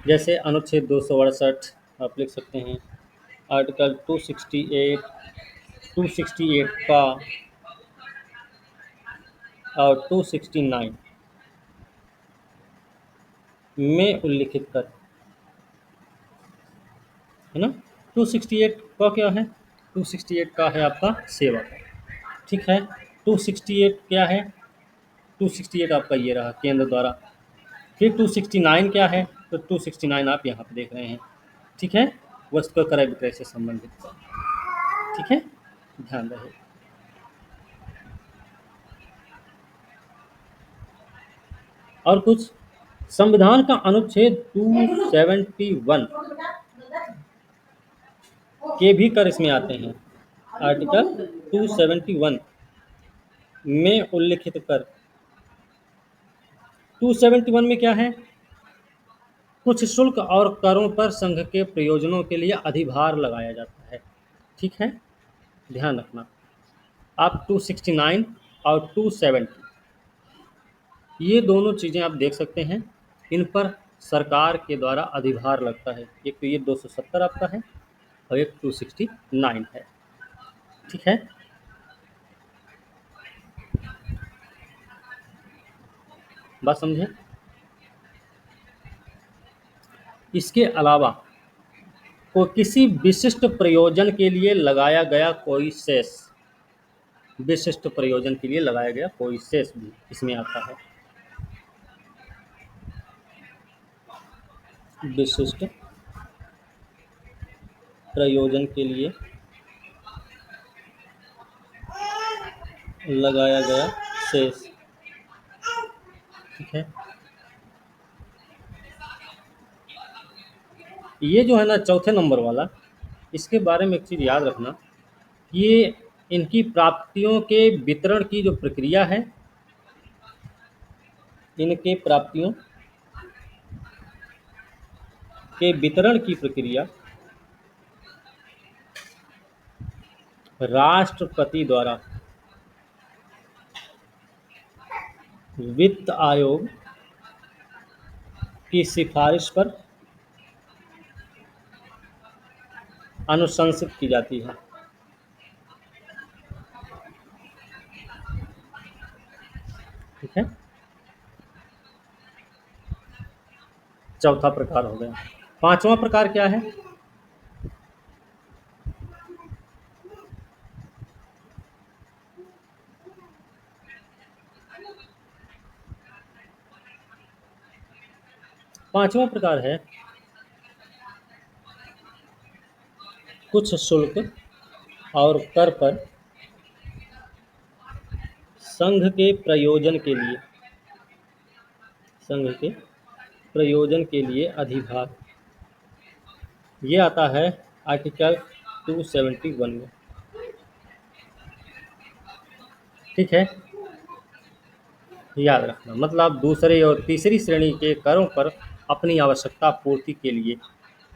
जैसे अनुच्छेद 268 आप लिख सकते हैं, आर्टिकल 268 का और 269 में उल्लिखित कर, है ना। 268 का क्या है? 268 का है आपका सेवा कर। ठीक है, 268 क्या है? 268 आपका ये रहा केंद्र द्वारा। फिर 269 क्या है? तो 269 आप यहाँ पे देख रहे हैं। ठीक है, वस्तु क्रय विक्रय से संबंधित। ठीक है, ध्यान रहे। और कुछ संविधान का अनुच्छेद 271 के भी कर इसमें आते हैं। आर्टिकल 271 में उल्लिखित कर, 271 में क्या है? कुछ शुल्क और करों पर संघ के प्रयोजनों के लिए अधिभार लगाया जाता है। ठीक है, ध्यान रखना। आप 269 और 270 ये दोनों चीज़ें आप देख सकते हैं, इन पर सरकार के द्वारा अधिभार लगता है। एक तो ये 270 आपका है और एक 269 है। ठीक है, बात समझे। इसके अलावा को किसी विशिष्ट प्रयोजन के लिए लगाया गया कोई शेष, विशिष्ट प्रयोजन के लिए लगाया गया कोई शेष भी इसमें आता है। विशिष्ट प्रयोजन के लिए लगाया गया शेष। ठीक है, ये जो है ना चौथे नंबर वाला, इसके बारे में एक चीज़ याद रखना, ये इनकी प्राप्तियों के वितरण की जो प्रक्रिया है, इनके प्राप्तियों के वितरण की प्रक्रिया राष्ट्रपति द्वारा वित्त आयोग की सिफारिश पर अनुशंसित की जाती है। ठीक है, चौथा प्रकार हो गया। पांचवा प्रकार क्या है? पांचवा प्रकार है कुछ शुल्क और कर पर संघ के प्रयोजन के लिए, संघ के प्रयोजन के लिए अधिभार। ये आता है आर्टिकल 271 में। ठीक है, याद रखना, मतलब दूसरे और तीसरी श्रेणी के करों पर अपनी आवश्यकता पूर्ति के लिए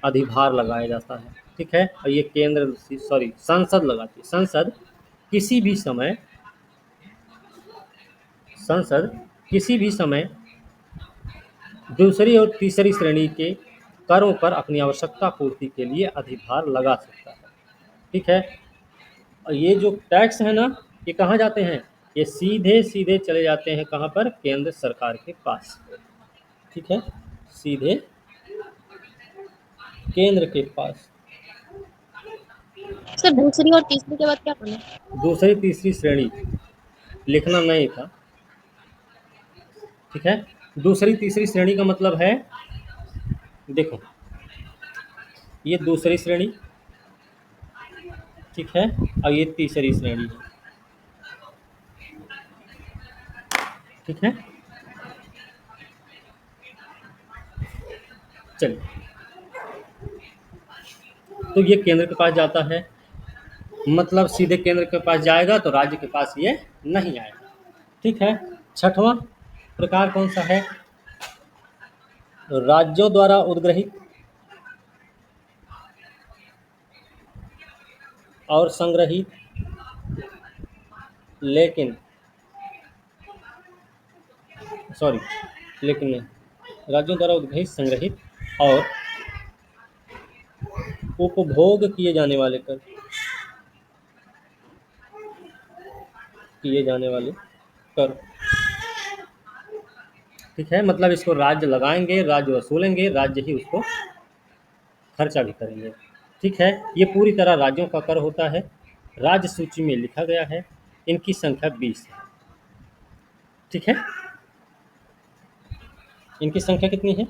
अधिभार लगाया जाता है। ठीक है, और ये केंद्र संसद लगाती है। संसद किसी भी समय दूसरी और तीसरी श्रेणी के करों पर अपनी आवश्यकता पूर्ति के लिए अधिभार लगा सकता है। ठीक है, और ये जो टैक्स है ना, ये कहाँ जाते हैं? ये सीधे सीधे चले जाते हैं कहाँ पर? केंद्र सरकार के पास। ठीक है, सीधे केंद्र के पास। सर दूसरी और तीसरी के बाद क्या बोले? दूसरी तीसरी श्रेणी लिखना नहीं था। ठीक है, दूसरी तीसरी श्रेणी का मतलब है, देखो ये दूसरी श्रेणी, ठीक है, और ये तीसरी श्रेणी है। ठीक है। चलिए, तो ये केंद्र के पास जाता है, मतलब सीधे केंद्र के पास जाएगा तो राज्य के पास ये नहीं आएगा। ठीक है। छठवां प्रकार कौन सा है? राज्यों द्वारा उद्ग्रहित और संग्रहित, लेकिन सॉरी लेकिन नहीं, राज्यों द्वारा उद्ग्रहित, संग्रहित और उपभोग किए जाने वाले कर। ठीक है, मतलब इसको राज्य लगाएंगे, राज्य वसूलेंगे, राज्य ही उसको खर्चा भी करेंगे। ठीक है, ये पूरी तरह राज्यों का कर होता है। राज्य सूची में लिखा गया है, इनकी संख्या 20 है। ठीक है, इनकी संख्या कितनी है?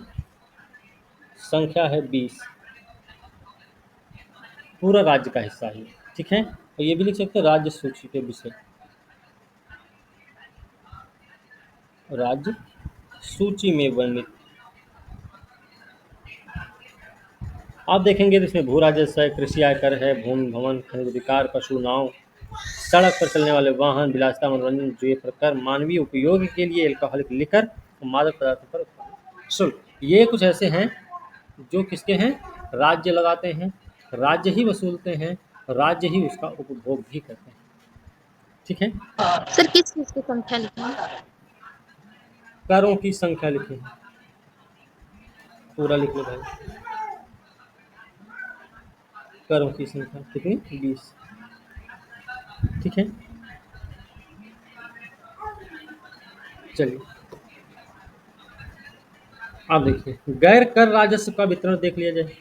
संख्या है 20, पूरा राज्य का हिस्सा है। ठीक है, और ये भी लिख सकते हैं राज्य सूची के विषय, राज्य सूची में वर्णित। आप देखेंगे तो इसमें भू राजस्व है, कृषि आयकर है, भूमि भवन, खनिज अधिकार, पशु नाव, सड़क पर चलने वाले वाहन, विलासिता, मनोरंजन, जुए प्रकर, मानवीय उपयोग के लिए एल्कोहलिक लिकर, मादक पदार्थों पर शुल्क। ये कुछ ऐसे हैं जो किसके हैं? राज्य लगाते हैं, राज्य ही वसूलते हैं, राज्य ही उसका उपभोग भी करते हैं। ठीक है, सर किस चीज की संख्या लिखी है? करों की संख्या लिखी है, पूरा लिख लो भाई। करों की संख्या कितनी? 20। ठीक है, चलिए आप देखिए, गैर कर राजस्व का वितरण देख लिया जाए।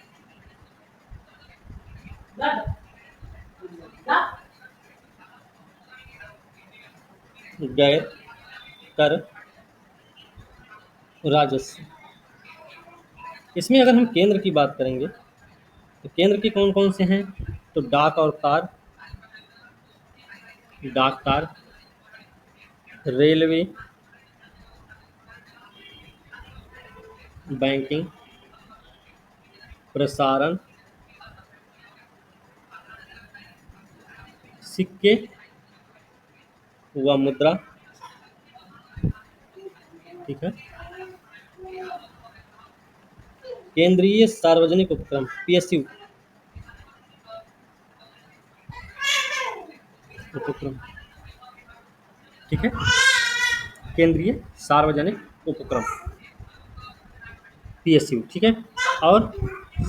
गैर कर राजस्व, इसमें अगर हम केंद्र की बात करेंगे तो केंद्र के कौन कौन से हैं? तो डाक और तार, डाक तार, रेलवे, बैंकिंग, प्रसारण, सिक्के व मुद्रा। ठीक है, केंद्रीय सार्वजनिक उपक्रम, पीएसयू उपक्रम। ठीक है, केंद्रीय सार्वजनिक उपक्रम, पीएसयू। ठीक है, और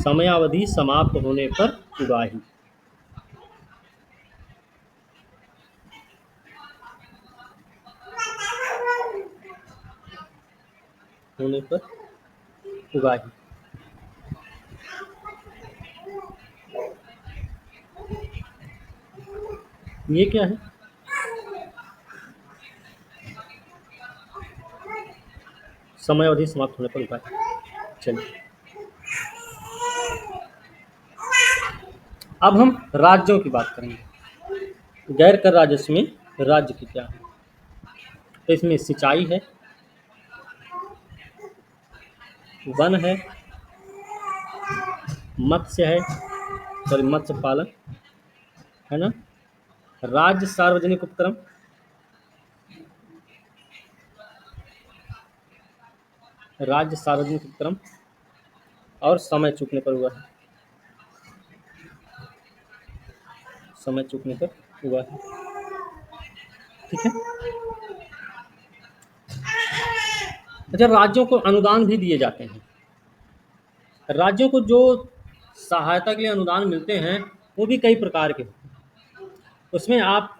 समयावधि समाप्त होने पर उगाही। होने पर उगाही, ये क्या है? समय अवधि समाप्त होने पर उगाही। चलिए, अब हम राज्यों की बात करेंगे। गैर कर राजस्व में राज्य की क्या है? तो इसमें सिंचाई है, वन है, मत्स्य है, सॉरी मत्स्य पालन है ना, राज्य सार्वजनिक उपक्रम, राज्य सार्वजनिक उपक्रम, और समय चूकने पर हुआ है, समय चूकने पर हुआ है। ठीक है, अच्छा, राज्यों को अनुदान भी दिए जाते हैं। राज्यों को जो सहायता के लिए अनुदान मिलते हैं वो भी कई प्रकार के होते हैं। उसमें आप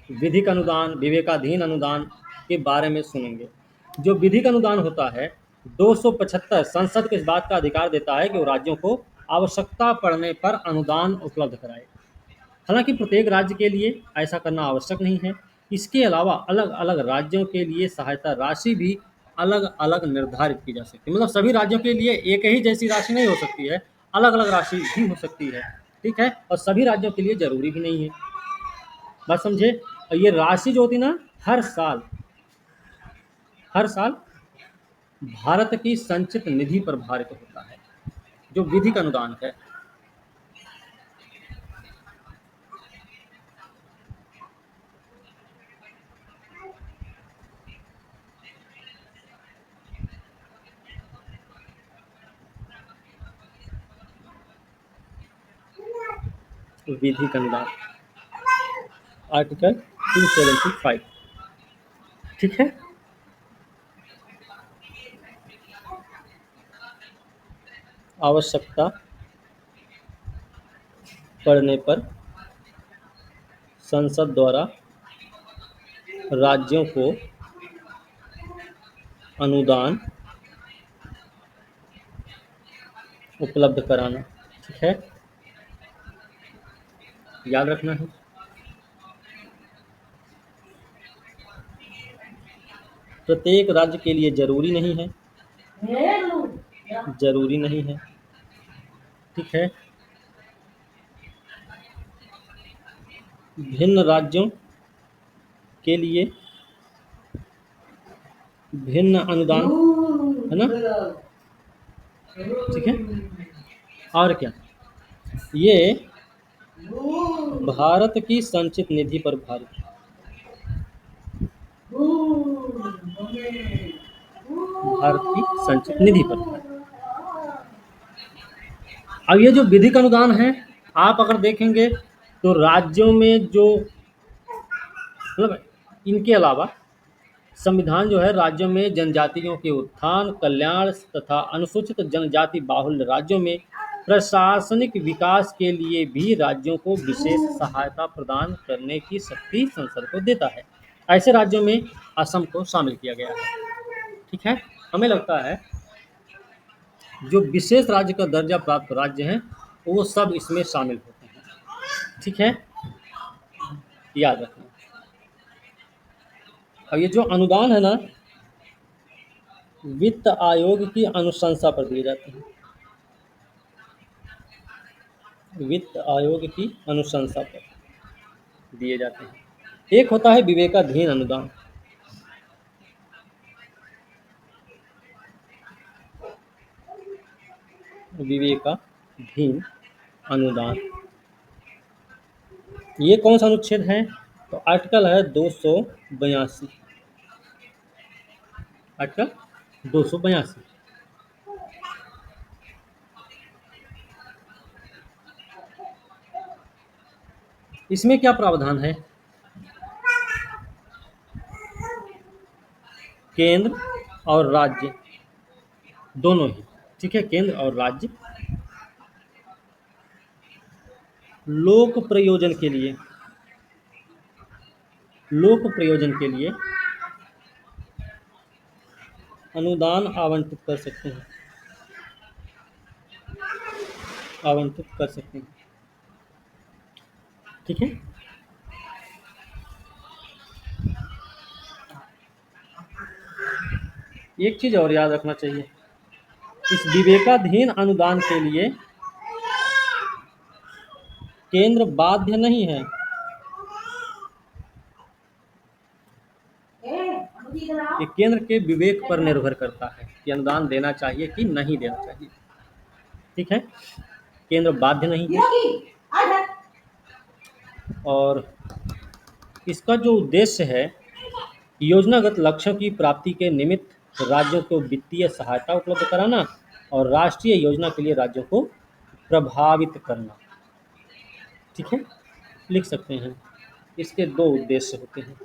विधिक अनुदान, विवेकाधीन अनुदान के बारे में सुनेंगे। जो विधिक अनुदान होता है, 275 संसद को इस बात का अधिकार देता है कि वो राज्यों को आवश्यकता पड़ने पर अनुदान उपलब्ध कराए। हालांकि प्रत्येक राज्य के लिए ऐसा करना आवश्यक नहीं है। इसके अलावा अलग अलग राज्यों के लिए सहायता राशि भी अलग अलग निर्धारित की जा सकती है। मतलब सभी राज्यों के लिए एक ही जैसी राशि नहीं हो सकती है, अलग अलग राशि भी हो सकती है। ठीक है, और सभी राज्यों के लिए जरूरी भी नहीं है। बात समझे? और ये राशि जो होती है ना, हर साल हर साल भारत की संचित निधि पर भारित होता है। जो विधिक अनुदान है, विधिक अनुदान, आर्टिकल 275। ठीक है। आवश्यकता पड़ने पर संसद द्वारा राज्यों को अनुदान उपलब्ध कराना। ठीक है, याद रखना है। प्रत्येक राज्य के लिए जरूरी नहीं है, जरूरी नहीं है। ठीक है, भिन्न राज्यों के लिए भिन्न अनुदान है ना। ठीक है, और क्या, ये भारत की संचित निधि पर भारित, भारत की संचित निधि पर भारित। अब ये जो विधिक अनुदान है, आप अगर देखेंगे तो राज्यों में जो मतलब इनके अलावा संविधान जो है राज्यों में जनजातियों के उत्थान, कल्याण तथा अनुसूचित जनजाति बाहुल्य राज्यों में प्रशासनिक विकास के लिए भी राज्यों को विशेष सहायता प्रदान करने की शक्ति संसद को देता है। ऐसे राज्यों में असम को शामिल किया गया है। ठीक है, हमें लगता है जो विशेष राज्य का दर्जा प्राप्त राज्य हैं वो सब इसमें शामिल होते हैं। ठीक है, याद रखना। और ये जो अनुदान है ना, वित्त आयोग की अनुशंसा पर दिए जाते हैं, वित्त आयोग की अनुशंसा पर दिए जाते हैं। एक होता है विवेकाधीन अनुदान, विवेकाधीन अनुदान। ये कौन सा अनुच्छेद है, तो आर्टिकल है 282, आर्टिकल 282। इसमें क्या प्रावधान है, केंद्र और राज्य दोनों ही, ठीक है, केंद्र और राज्य लोक प्रयोजन के लिए, लोक प्रयोजन के लिए अनुदान आवंटित कर सकते हैं, आवंटित कर सकते हैं। ठीक है, एक चीज और याद रखना चाहिए, इस विवेकाधीन अनुदान के लिए केंद्र बाध्य नहीं है, ये केंद्र के विवेक पर निर्भर करता है कि अनुदान देना चाहिए कि नहीं देना चाहिए। ठीक है, केंद्र बाध्य नहीं है। और इसका जो उद्देश्य है, योजनागत लक्ष्यों की प्राप्ति के निमित्त राज्यों को वित्तीय सहायता उपलब्ध कराना और राष्ट्रीय योजना के लिए राज्यों को प्रभावित करना। ठीक है, लिख सकते हैं, इसके दो उद्देश्य होते हैं।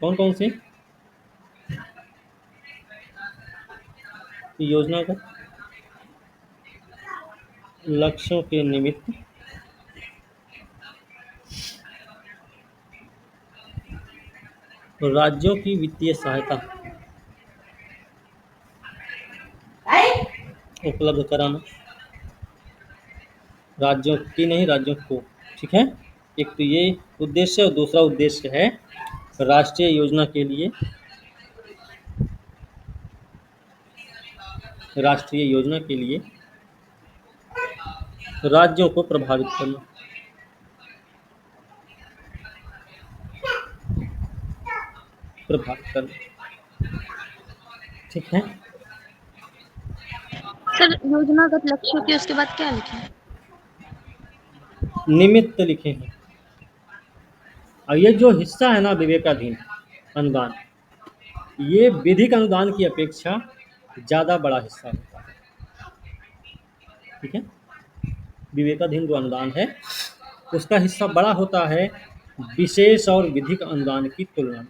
कौन कौन से, योजनागत लक्ष्यों के निमित्त राज्यों की वित्तीय सहायता उपलब्ध कराना, राज्यों की नहीं, राज्यों को। ठीक है, एक तो ये उद्देश्य और दूसरा उद्देश्य है राष्ट्रीय योजना के लिए, राष्ट्रीय योजना के लिए राज्यों को प्रभावित करना। प्रभावित करना। ठीक है। सर योजनागत लक्ष्यों के उसके बाद क्या लिखे? निमित्त लिखे हैं। और ये जो हिस्सा है ना विवेकाधीन अनुदान, ये विधिक अनुदान की अपेक्षा ज़्यादा बड़ा हिस्सा होता है। ठीक है। विवेकाधीन जो अनुदान है उसका हिस्सा बड़ा होता है विशेष और विधिक अनुदान की तुलना में।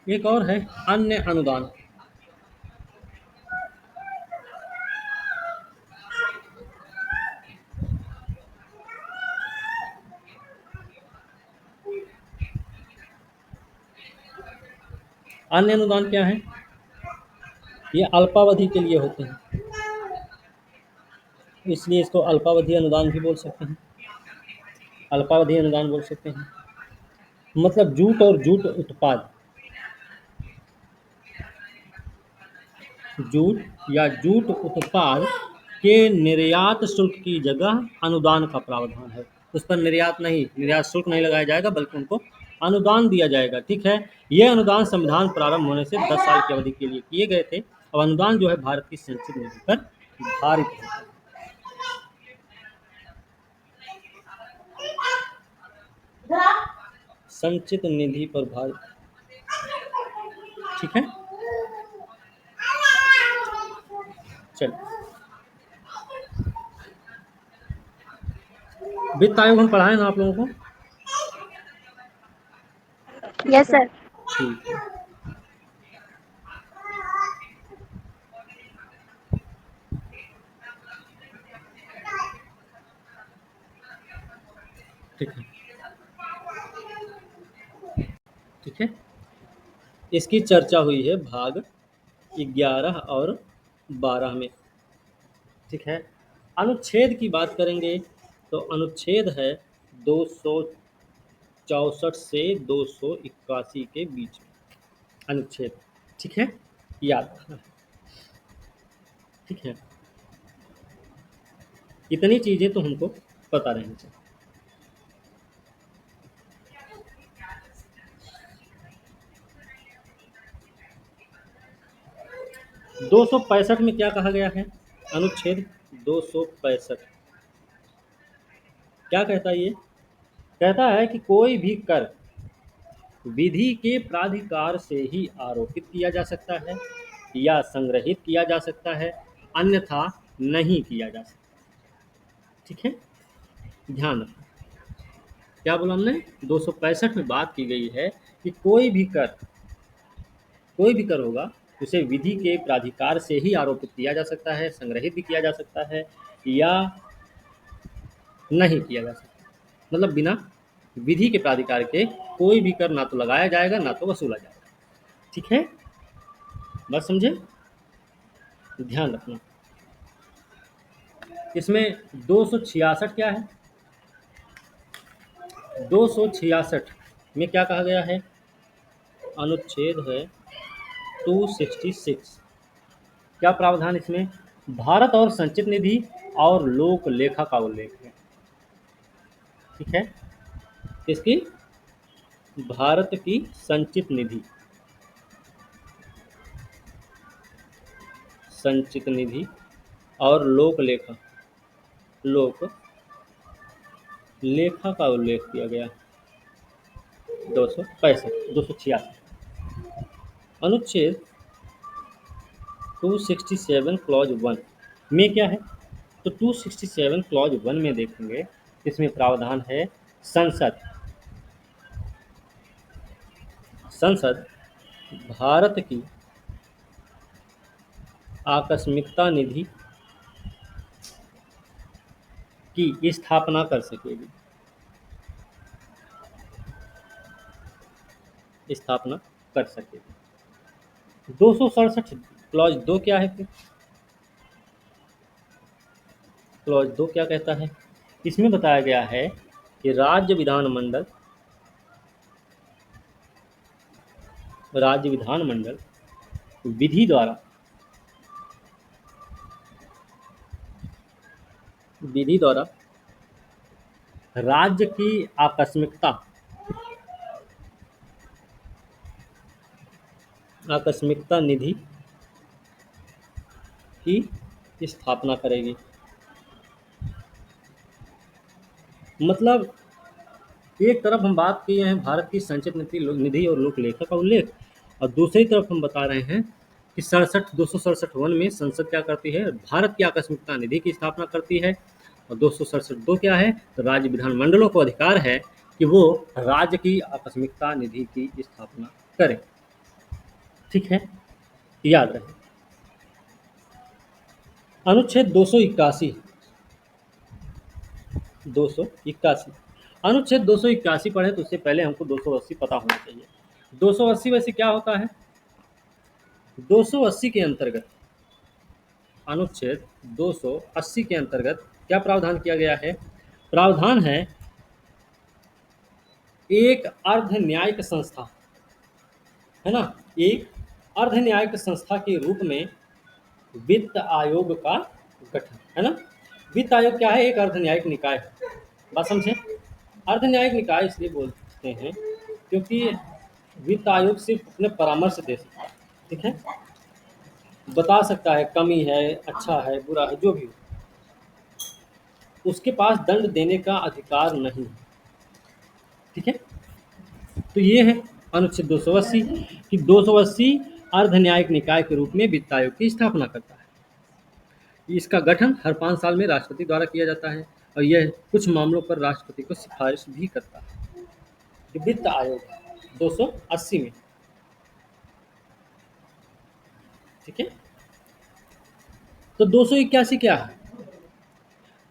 एक और है अन्य अनुदान। अन्य अनुदान क्या है? ये अल्पावधि के लिए होते हैं, इसलिए इसको अल्पावधि अनुदान भी बोल सकते हैं, अल्पावधि अनुदान बोल सकते हैं। मतलब जूट और जूट उत्पाद, जूट या जूट उत्पाद के निर्यात शुल्क की जगह अनुदान का प्रावधान है। उस पर निर्यात शुल्क नहीं लगाया जाएगा, बल्कि उनको अनुदान दिया जाएगा। ठीक है। ये अनुदान संविधान प्रारंभ होने से 10 साल की अवधि के लिए किए गए थे। अब अनुदान जो है भारत की संचित निधि पर भारित है। संचित निधि पर भारित। ठीक है। चलिए, वित्त आयोग हम पढ़ाए ना आप लोगों को? Yes sir. ठीक है। ठीक है। ठीक है। इसकी चर्चा हुई है भाग 11 और 12 में। ठीक है। अनुच्छेद की बात करेंगे तो अनुच्छेद है 264 से 281 के बीच में अनुच्छेद। ठीक है, याद रखना है। ठीक है। इतनी चीज़ें तो हमको पता रहनी चाहिए। 265 में क्या कहा गया है? अनुच्छेद 265 क्या कहता है? ये कहता है कि कोई भी कर विधि के प्राधिकार से ही आरोपित किया जा सकता है या संग्रहित किया जा सकता है, अन्यथा नहीं किया जा सकता। ठीक है, ध्यान रखना। क्या बोला हमने? 265 में बात की गई है कि कोई भी कर होगा उसे विधि के प्राधिकार से ही आरोपित किया जा सकता है, संग्रहित भी किया जा सकता है या नहीं किया जा सकता। मतलब बिना विधि के प्राधिकार के कोई भी कर ना तो लगाया जाएगा ना तो वसूला जाएगा। ठीक है, बस समझे, ध्यान रखना। इसमें 266 क्या है? 266 में क्या कहा गया है? अनुच्छेद है 266। क्या प्रावधान इसमें? भारत और संचित निधि और लोक लेखा का उल्लेख है। ठीक है, इसकी भारत की संचित निधि, संचित निधि और लोक लेखा का उल्लेख किया गया। 266 अनुच्छेद 267 क्लॉज 1 में क्या है? तो 267 क्लॉज 1 में देखेंगे, इसमें प्रावधान है संसद भारत की आकस्मिकता निधि की स्थापना कर सकेगी। स्थापना कर सकेगी। 267 क्लॉज 2 क्या है फिर? क्लॉज 2 क्या कहता है? इसमें बताया गया है कि राज्य विधानमंडल विधि द्वारा विधि द्वारा राज्य की आकस्मिकता आकस्मिकता निधि की स्थापना करेगी। मतलब एक तरफ हम बात किए हैं भारत की संचित निधि और लोक लेखा का उल्लेख, और दूसरी तरफ हम बता रहे हैं कि 267 वन में संसद क्या करती है, भारत की आकस्मिकता निधि की स्थापना करती है। और 267 क्या है, तो राज्य विधानमंडलों को अधिकार है कि वो राज्य की आकस्मिकता निधि की स्थापना करें। ठीक है, याद रहे। अनुच्छेद 281, 281 अनुच्छेद 281 पढ़े तो उससे पहले हमको 280 पता होना चाहिए। 280 वैसे क्या होता है? 280 के अंतर्गत, अनुच्छेद 280 के अंतर्गत क्या प्रावधान किया गया है? प्रावधान है एक अर्ध न्यायिक संस्था, है ना, एक अर्ध न्यायिक संस्था के रूप में वित्त आयोग का गठन, है ना। वित्त आयोग क्या है? एक अर्ध न्यायिक निकाय है। बात समझे? अर्ध न्यायिक निकाय इसलिए बोलते हैं क्योंकि वित्त आयोग सिर्फ अपने परामर्श दे सकता है। ठीक है, बता सकता है कमी है, अच्छा है, बुरा है, जो भी हो, उसके पास दंड देने का अधिकार नहीं है। ठीक है, तो ये है अनुच्छेद 280 कि 280 अर्ध न्यायिक निकाय के रूप में वित्त आयोग की स्थापना करता है। इसका गठन हर 5 साल में राष्ट्रपति द्वारा किया जाता है और यह कुछ मामलों पर राष्ट्रपति को सिफारिश भी करता है। जो वित्त आयोग है 280 में। ठीक है, तो 281 क्या है?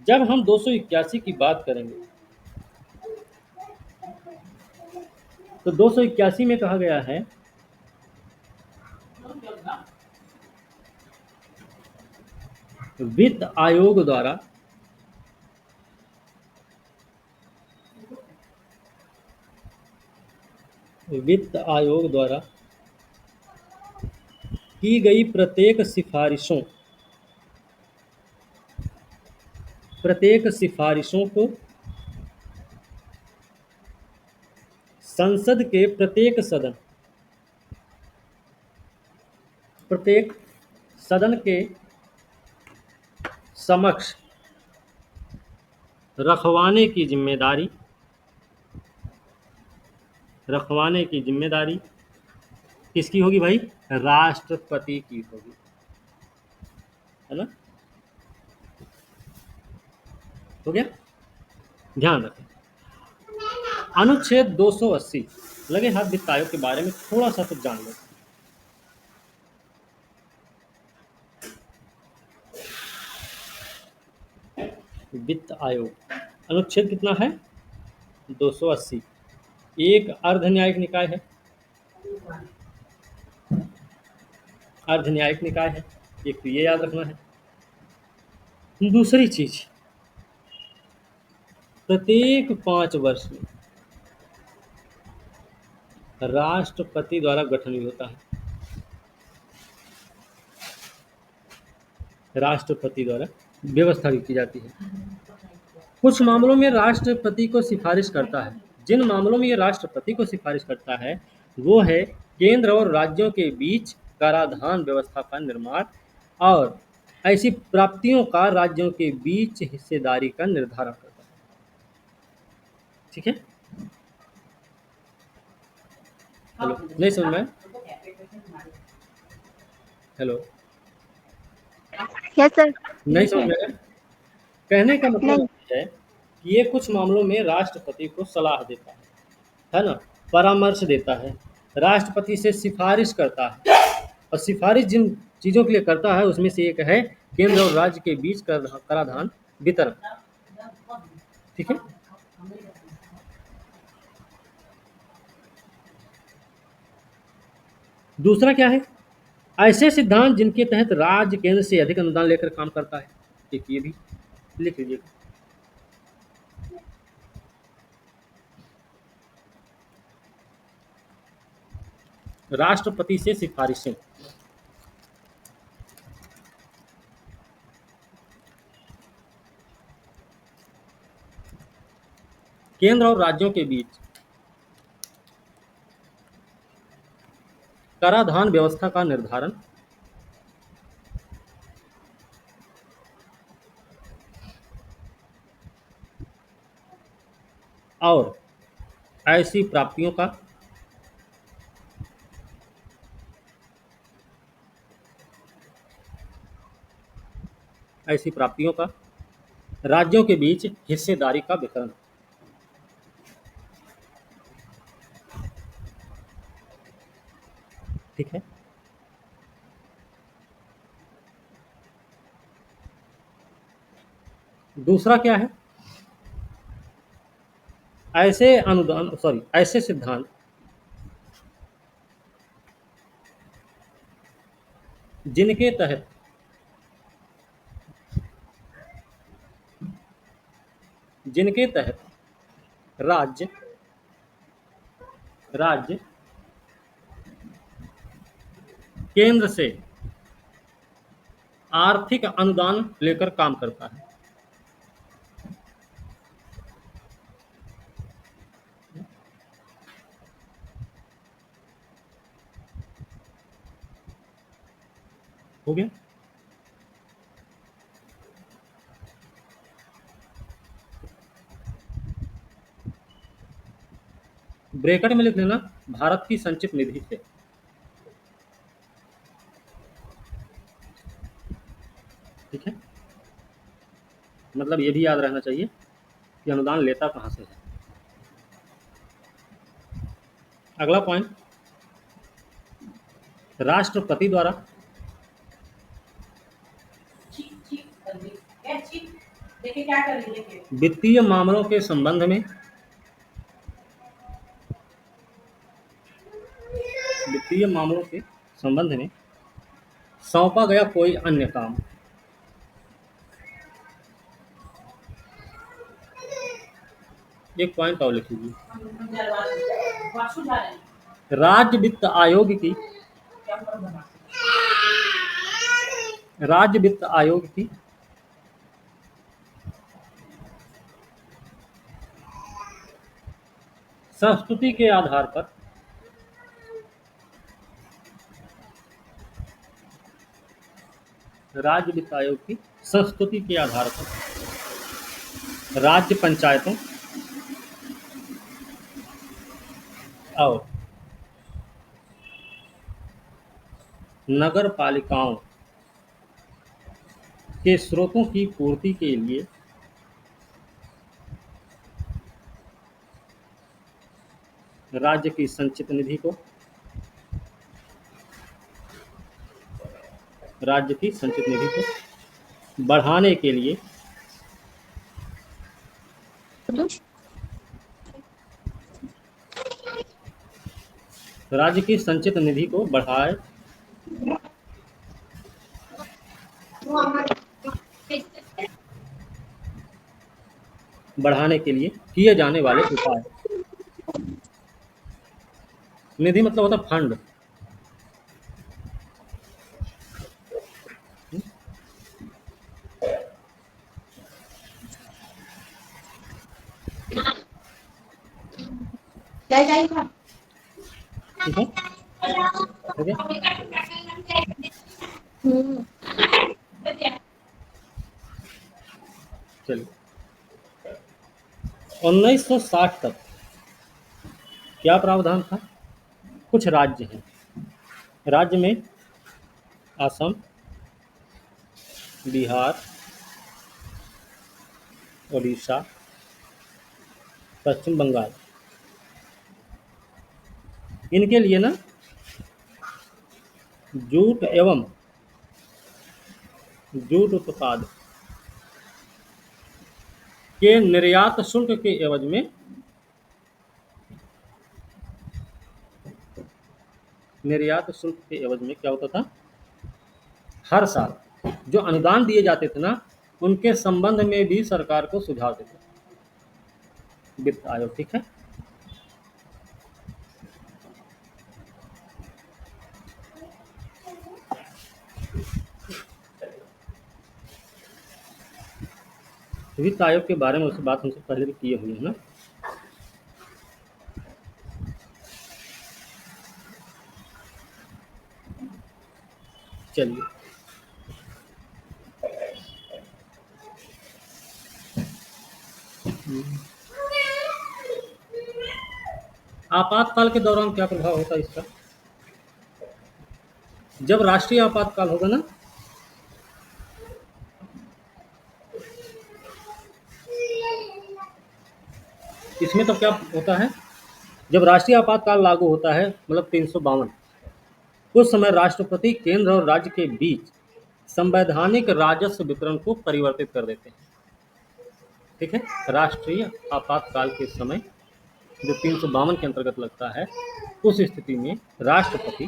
जब हम 281 की बात करेंगे तो 281 में कहा गया है वित्त आयोग द्वारा वित्त आयोग द्वारा की गई प्रत्येक सिफारिशों को संसद के प्रत्येक सदन के समक्ष रखवाने की जिम्मेदारी किसकी होगी भाई? राष्ट्रपति की होगी, है ना। हो गया, ध्यान रखें। अनुच्छेद 280, लगे हाथ वित्त आयोग के बारे में थोड़ा सा कुछ जान लो। वित्त आयोग अनुच्छेद कितना है? 280। एक अर्ध न्यायिक निकाय है, अर्ध न्यायिक निकाय है, एक तो ये याद रखना है। दूसरी चीज, प्रत्येक 5 वर्ष में राष्ट्रपति द्वारा गठन भी होता है, राष्ट्रपति द्वारा व्यवस्था भी की जाती है। कुछ मामलों में राष्ट्रपति को सिफारिश करता है। जिन मामलों में ये राष्ट्रपति को सिफारिश करता है वो है केंद्र और राज्यों के बीच कराधान व्यवस्था का निर्माण और ऐसी प्राप्तियों का राज्यों के बीच हिस्सेदारी का निर्धारण करता है। ठीक है, हेलो, नहीं समझ में? Hello, yes sir. नहीं समझ में? कहने का मतलब नहीं। ये है कि ये कुछ मामलों में राष्ट्रपति को सलाह देता है ना, परामर्श देता है, राष्ट्रपति से सिफारिश करता है। और सिफारिश जिन चीज़ों के लिए करता है उसमें से एक है केंद्र और राज्य के बीच कराधान वितरण। ठीक है, दूसरा क्या है? ऐसे सिद्धांत जिनके तहत राज्य केंद्र से अधिक अनुदान लेकर काम करता है। एक ये भी लिख लीजिए। राष्ट्रपति से सिफारिशें, केंद्र और राज्यों के बीच कराधान व्यवस्था का निर्धारण, और ऐसी प्राप्तियों का ऐसी प्राप्तियों का राज्यों के बीच हिस्सेदारी का वितरण। ठीक है। दूसरा क्या है? ऐसे सिद्धांत जिनके तहत जिनके तहत राज्य राज्य केंद्र से आर्थिक अनुदान लेकर काम करता है। हो गया। ब्रैकेट में लिख लेना भारत की संचित निधि से। ठीक है। मतलब ये भी याद रहना चाहिए कि अनुदान लेता कहाँ से है। अगला पॉइंट, राष्ट्रपति द्वारा वित्तीय मामलों के संबंध में सौंपा गया कोई अन्य काम। एक पॉइंट और लिख लीजिए, राज्य वित्त आयोग की संस्तुति के आधार पर राज्य वित्त आयोग की संस्तुति के आधार पर राज्य पंचायतों और नगर पालिकाओं के स्रोतों की पूर्ति के लिए राज्य की संचित निधि को बढ़ाने के लिए राज्य की संचित निधि को बढ़ाने के लिए किए जाने वाले उपाय। निधि मतलब होता फंड। ठीक है। चलिए, 1960 तक क्या प्रावधान था? कुछ राज्य हैं, राज्य में असम, बिहार, उड़ीसा, पश्चिम बंगाल, इनके लिए ना जूट उत्पाद के निर्यात शुल्क के एवज में क्या होता था? हर साल जो अनुदान दिए जाते थे ना, उनके संबंध में भी सरकार को सुझाव देते थे वित्त आयोग। ठीक है। वित्त आयोग के बारे में उससे बात हमसे पहले भी किए हुए हैं ना। चलिए, आपातकाल के दौरान क्या प्रभाव होता है इसका? जब राष्ट्रीय आपातकाल होगा ना, इसमें तो क्या होता है, जब राष्ट्रीय आपातकाल लागू होता है, मतलब 352, उस समय राष्ट्रपति केंद्र और राज्य के बीच संवैधानिक राजस्व वितरण को परिवर्तित कर देते हैं। ठीक है, राष्ट्रीय आपातकाल के समय जो 352 के अंतर्गत लगता है, उस स्थिति में राष्ट्रपति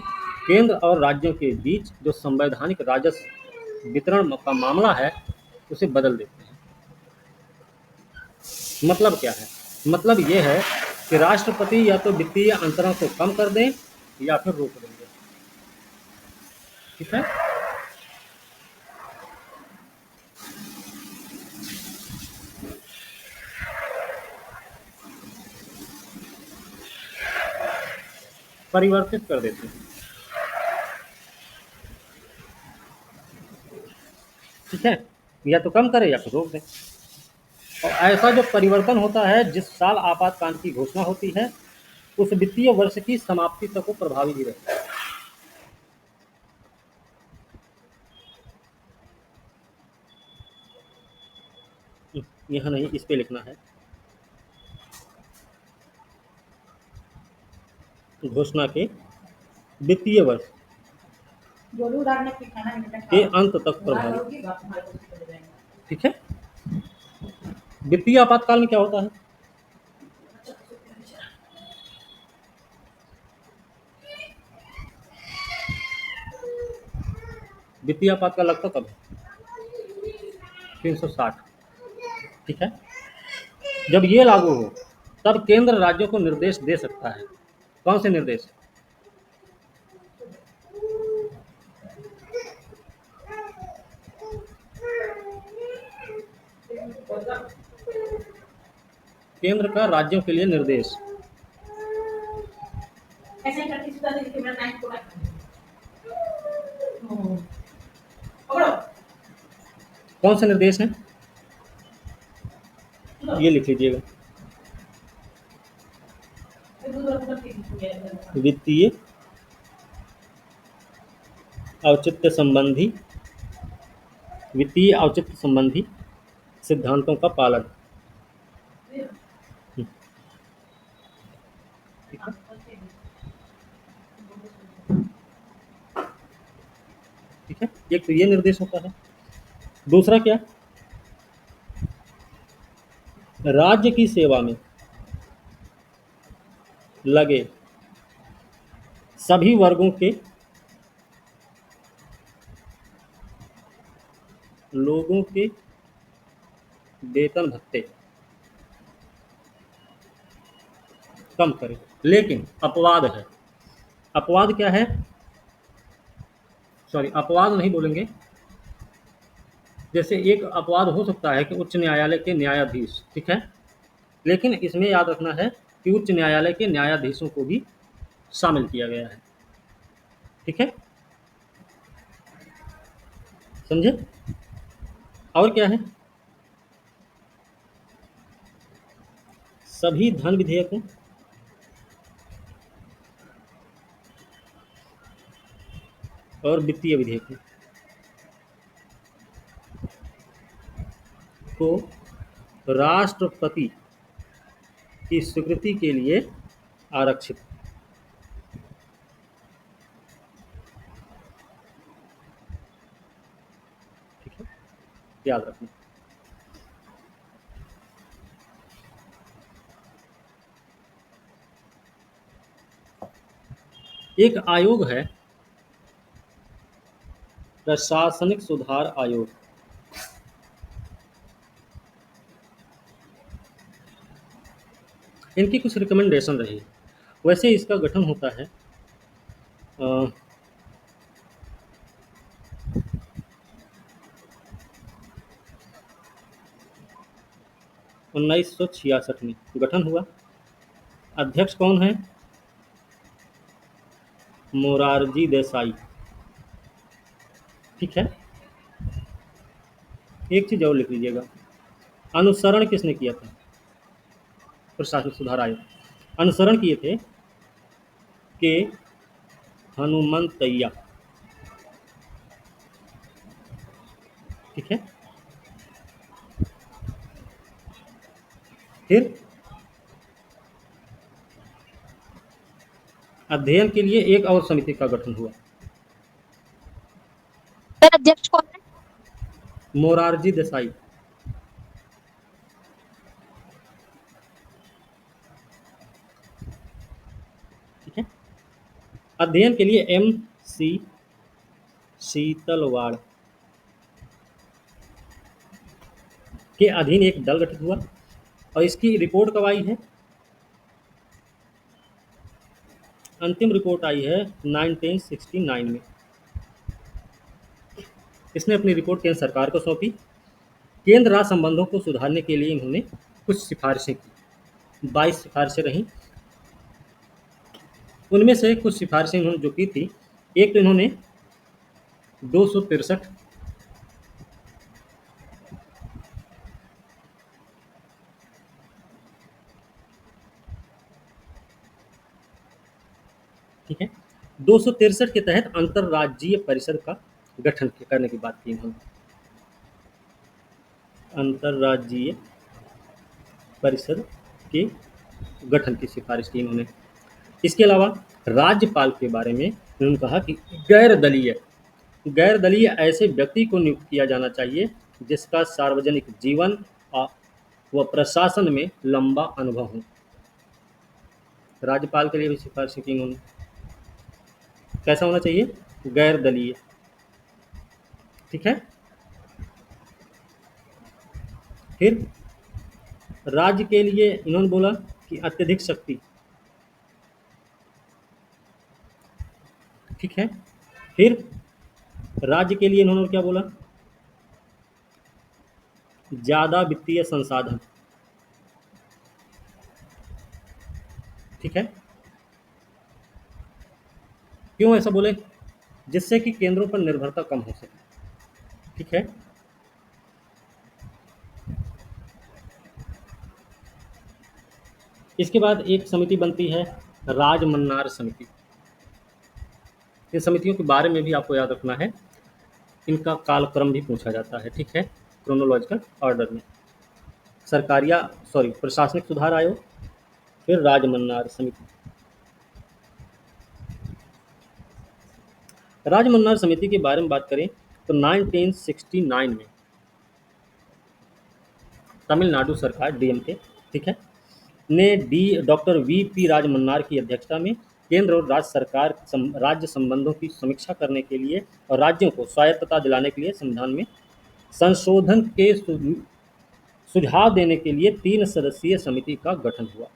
केंद्र और राज्यों के बीच जो संवैधानिक राजस्व वितरण का मामला है, उसे बदल देते हैं। मतलब क्या है? मतलब ये है कि राष्ट्रपति या तो वित्तीय अंतरण को कम कर दें या फिर रोक देंगे। ठीक है, परिवर्तित कर देते हैं। ठीक है, या तो कम करें या फिर रोक दें। और ऐसा जो परिवर्तन होता है, जिस साल आपातकाल की घोषणा होती है, उस वित्तीय वर्ष की समाप्ति तक वो प्रभावी ही रहता है। यहाँ नहीं, इस पे लिखना है घोषणा के वित्तीय वर्ष के अंत तक प्रभावी। ठीक है, वित्तीय आपातकाल में क्या होता है? वित्तीय आपातकाल लगता कब है? 360। ठीक है, जब ये लागू हो तब केंद्र राज्यों को निर्देश दे सकता है। कौन से निर्देश? केंद्र का राज्यों के लिए निर्देश। कौन से निर्देश हैं? ये लिख लीजिएगा, वित्तीय औचित्य संबंधी, वित्तीय औचित्य संबंधी सिद्धांतों का पालन। ठीक है, ठीक है, एक तो ये निर्देश होता है। दूसरा क्या? राज्य की सेवा में लगे सभी वर्गों के लोगों के वेतन भत्ते कम करें। लेकिन अपवाद है। अपवाद क्या है? सॉरी, अपवाद नहीं बोलेंगे। जैसे एक अपवाद हो सकता है कि उच्च न्यायालय के न्यायाधीश, ठीक है, लेकिन इसमें याद रखना है कि उच्च न्यायालय के न्यायाधीशों को भी शामिल किया गया है। ठीक है, समझे? और क्या है? सभी धन विधेयकों और वित्तीय विधेयकों को राष्ट्रपति की स्वीकृति के लिए आरक्षित। ठीक है, याद रखना। एक आयोग है, प्रशासनिक सुधार आयोग। इनकी कुछ रिकमेंडेशन रही। वैसे इसका गठन होता है 1966 में गठन हुआ। अध्यक्ष कौन है? मोरारजी देसाई। ठीक है। एक चीज और लिख लीजिएगा, अनुसरण किसने किया था प्रशासनिक सुधार आयोग? अनुसरण किए थे के हनुमंतैया। ठीक है। फिर अध्ययन के लिए एक और समिति का गठन हुआ, सर अध्यक्ष कौन है? मोरारजी देसाई। ठीक है। अध्ययन के लिए एम सी शीतलवाड़ के अधीन एक दल गठित हुआ, और इसकी रिपोर्ट कब आई है? अंतिम रिपोर्ट आई है 1969 में। इसने अपनी रिपोर्ट केंद्र सरकार को सौंपी। केंद्र राज्य संबंधों को सुधारने के लिए इन्होंने कुछ सिफारिशें की, 22 सिफारिशें रहीं। उनमें से कुछ सिफारिशें इन्होंने जो की थी, एक तो इन्होंने 263, ठीक है, 263 के तहत अंतर्राज्यीय परिषद का गठन करने की बात की इन्होंने। अंतर्राज्यीय परिषद के गठन की सिफारिश की इन्होंने। इसके अलावा राज्यपाल के बारे में उन्होंने कहा कि गैर दलीय ऐसे व्यक्ति को नियुक्त किया जाना चाहिए जिसका सार्वजनिक जीवन व प्रशासन में लंबा अनुभव हो। राज्यपाल के लिए भी सिफारिश की इन्होंने। कैसा होना चाहिए? गैर दलीय। ठीक है। फिर राज्य के लिए इन्होंने बोला कि अत्यधिक शक्ति। ठीक है। फिर राज्य के लिए इन्होंने क्या बोला? ज्यादा वित्तीय संसाधन। ठीक है। क्यों ऐसा बोले? जिससे कि केंद्रों पर निर्भरता कम हो सके। ठीक है। इसके बाद एक समिति बनती है राजमन्नार समिति। इन समितियों के बारे में भी आपको याद रखना है, इनका कालक्रम भी पूछा जाता है। ठीक है, क्रोनोलॉजिकल ऑर्डर में। प्रशासनिक सुधार आयोग, फिर राजमन्नार समिति। राजमन्नार समिति के बारे में बात करें तो 1969 में तमिलनाडु सरकार डीएमके, ठीक है, ने डॉक्टर वीपी राजमन्नार की अध्यक्षता में केंद्र और राज्य संबंधों की समीक्षा करने के लिए और राज्यों को स्वायत्तता दिलाने के लिए संविधान में संशोधन के सुझाव देने के लिए 3 सदस्यीय समिति का गठन हुआ।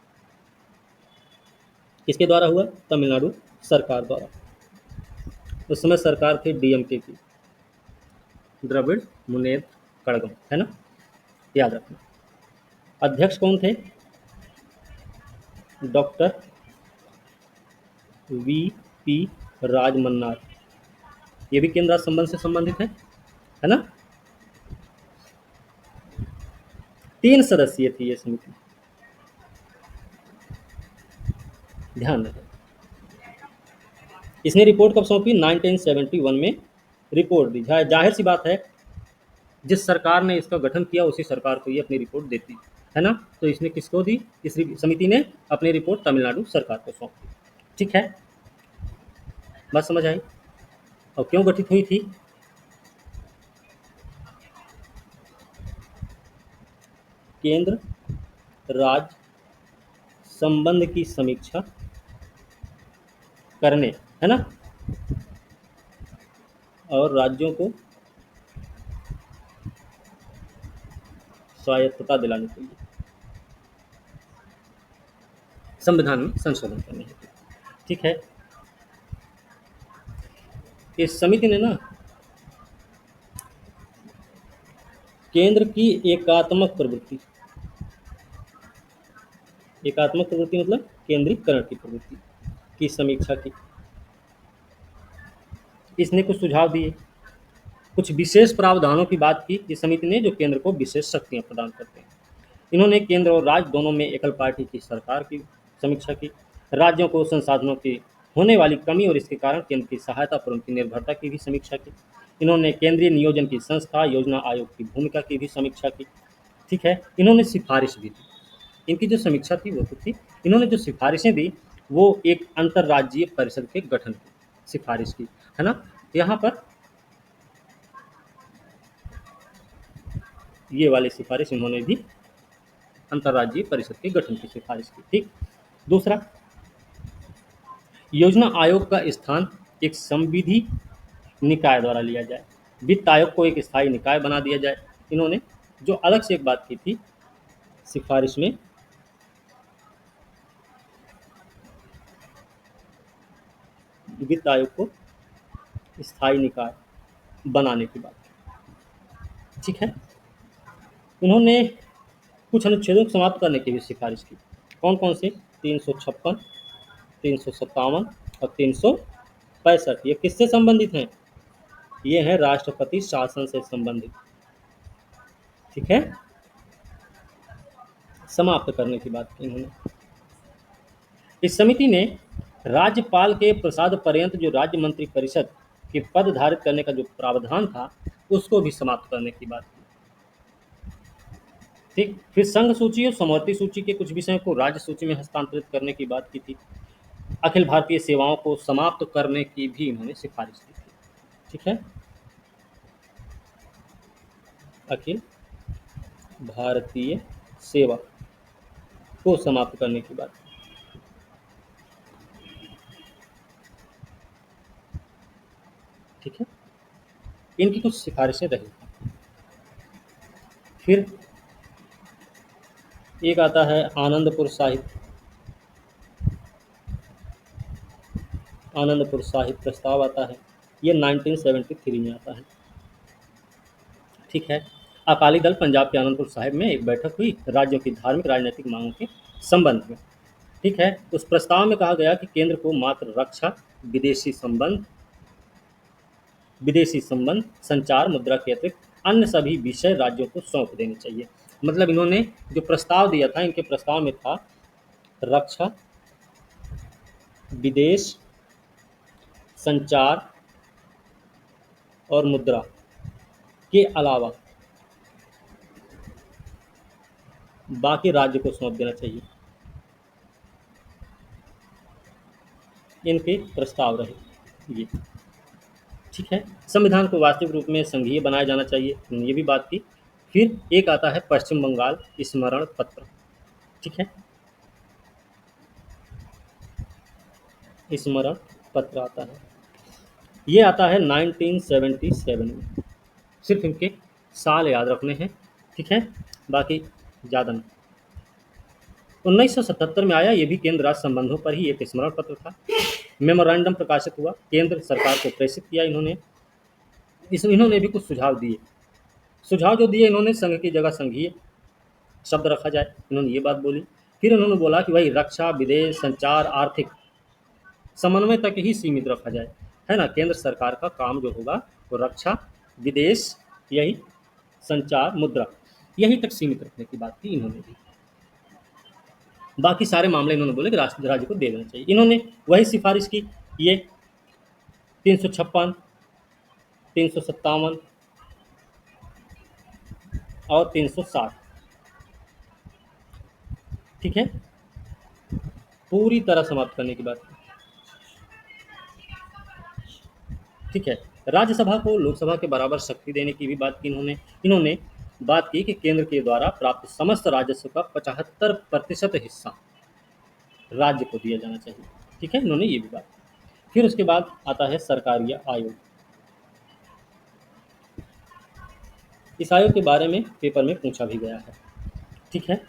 किसके द्वारा हुआ? तमिलनाडु सरकार द्वारा। उस समय सरकार थी डीएमके की, द्रविड़ मुनेत्र कड़गम, है ना, याद रखना। अध्यक्ष कौन थे? Doctor VP Rajamannar. ये भी केंद्र राज्य संबंध से संबंधित है ना। 3 सदस्यीय थी ये समिति, ध्यान रखें। इसने रिपोर्ट कब सौंपी? 1971 में रिपोर्ट दी। जाहिर सी बात है, जिस सरकार ने इसका गठन किया उसी सरकार को ये अपनी रिपोर्ट देती है ना। तो इसने किसको दी? इस समिति ने अपनी रिपोर्ट तमिलनाडु सरकार को सौंपी। ठीक है, बात समझ आई? और क्यों गठित हुई थी? केंद्र राज्य संबंध की समीक्षा करने, है ना, और राज्यों को स्वायत्तता दिलाने के लिए संविधान में संशोधन करने हेतु। ठीक है। इस समिति ने ना केंद्र की एकात्मक प्रवृत्ति मतलब केंद्रीकरण की प्रवृत्ति की समीक्षा की। इसने कुछ सुझाव दिए कुछ विशेष प्रावधानों की बात की इस समिति ने, जो केंद्र को विशेष शक्तियां प्रदान करते हैं। इन्होंने केंद्र और राज्य दोनों में एकल पार्टी की सरकार की समीक्षा की। राज्यों को संसाधनों की होने वाली कमी और इसके कारण केंद्र की सहायता पर उनकी निर्भरता की भी समीक्षा की। इन्होंने केंद्रीय नियोजन की संस्था योजना आयोग की भूमिका की भी समीक्षा की। ठीक है, इन्होंने सिफारिश भी दी। इनकी जो समीक्षा थी वो तो थी, इन्होंने जो सिफारिशें दी वो एक अंतर्राज्यीय परिषद के गठन की सिफारिश की, है ना। यहाँ पर ये वाली सिफारिश इन्होंने भी अंतर्राज्यीय परिषद के गठन की सिफारिश की। ठीक। दूसरा, योजना आयोग का स्थान एक संविधि निकाय द्वारा लिया जाए। वित्त आयोग को एक स्थायी निकाय बना दिया जाए। इन्होंने जो अलग से एक बात की थी सिफारिश में, वित्त आयोग को स्थायी निकाय बनाने की बात। ठीक है, उन्होंने कुछ अनुच्छेदों को समाप्त करने की भी सिफारिश की। कौन कौन से? 356, 357 और 365। ये किससे संबंधित हैं? ये हैं राष्ट्रपति शासन से संबंधित। ठीक है, समाप्त करने की बात की इन्होंने। इस समिति ने राज्यपाल के प्रसाद पर्यंत जो राज्य मंत्री परिषद के पद धारित करने का जो प्रावधान था उसको भी समाप्त करने की बात की। ठीक। फिर संघ सूची और समवर्ती सूची के कुछ विषयों को राज्य सूची में हस्तांतरित करने की बात की थी। अखिल भारतीय सेवाओं को समाप्त करने की भी इन्होंने सिफारिश की थी। ठीक है, अखिल भारतीय सेवा को समाप्त करने की बात। ठीक है, इनकी कुछ सिफारिशें रही। फिर एक आता है आनंदपुर साहिब। आनंदपुर साहिब प्रस्ताव आता है, ये 1973 में आता है। ठीक है, अकाली दल पंजाब के आनंदपुर साहिब में एक बैठक हुई राज्यों की धार्मिक राजनीतिक मांगों के संबंध में। ठीक है, उस प्रस्ताव में कहा गया कि केंद्र को मात्र रक्षा, विदेशी संबंध, संचार, मुद्रा के अतिरिक्त अन्य सभी विषय राज्यों को सौंप देने चाहिए। मतलब इन्होंने जो प्रस्ताव दिया था, इनके प्रस्ताव में था रक्षा, विदेश, संचार और मुद्रा के अलावा बाकी राज्य को सौंप देना चाहिए। इनके प्रस्ताव रहे ये। ठीक है, संविधान को वास्तविक रूप में संघीय बनाया जाना चाहिए, ये भी बात की। फिर एक आता है पश्चिम बंगाल स्मरण पत्र। ठीक है, स्मरण पत्र आता है, ये आता है 1977 में। सिर्फ इनके साल याद रखने हैं। ठीक है, बाकी ज़्यादा नहीं। 1977 में आया, ये भी केंद्र राज्य संबंधों पर ही एक स्मरण पत्र था। मेमोरेंडम प्रकाशित हुआ, केंद्र सरकार को प्रेषित किया इन्होंने। इन्होंने भी कुछ सुझाव दिए। सुझाव जो दिए इन्होंने, संघ की जगह संघीय शब्द रखा जाए, इन्होंने ये बात बोली। फिर उन्होंने बोला कि भाई रक्षा, विदेश, संचार, आर्थिक समन्वय तक ही सीमित रखा जाए, है ना। केंद्र सरकार का काम जो होगा वो रक्षा, विदेश, यही संचार, मुद्रा, यही तक सीमित रखने की बात की इन्होंने भी। बाकी सारे मामले इन्होंने बोले कि राज्य को दे देना चाहिए। इन्होंने वही सिफारिश की, ये 356, 357 और 360। ठीक है, पूरी तरह समाप्त करने की बात की। ठीक है, राज्यसभा को लोकसभा के बराबर शक्ति देने की भी बात की इन्होंने बात की कि केंद्र के द्वारा प्राप्त समस्त राजस्व का 75% हिस्सा राज्य को दिया जाना चाहिए। ठीक है, इन्होंने ये भी बात की। फिर उसके बाद आता है सरकारीय आयोग। इस आयोग के बारे में पेपर में पूछा भी गया है। ठीक है,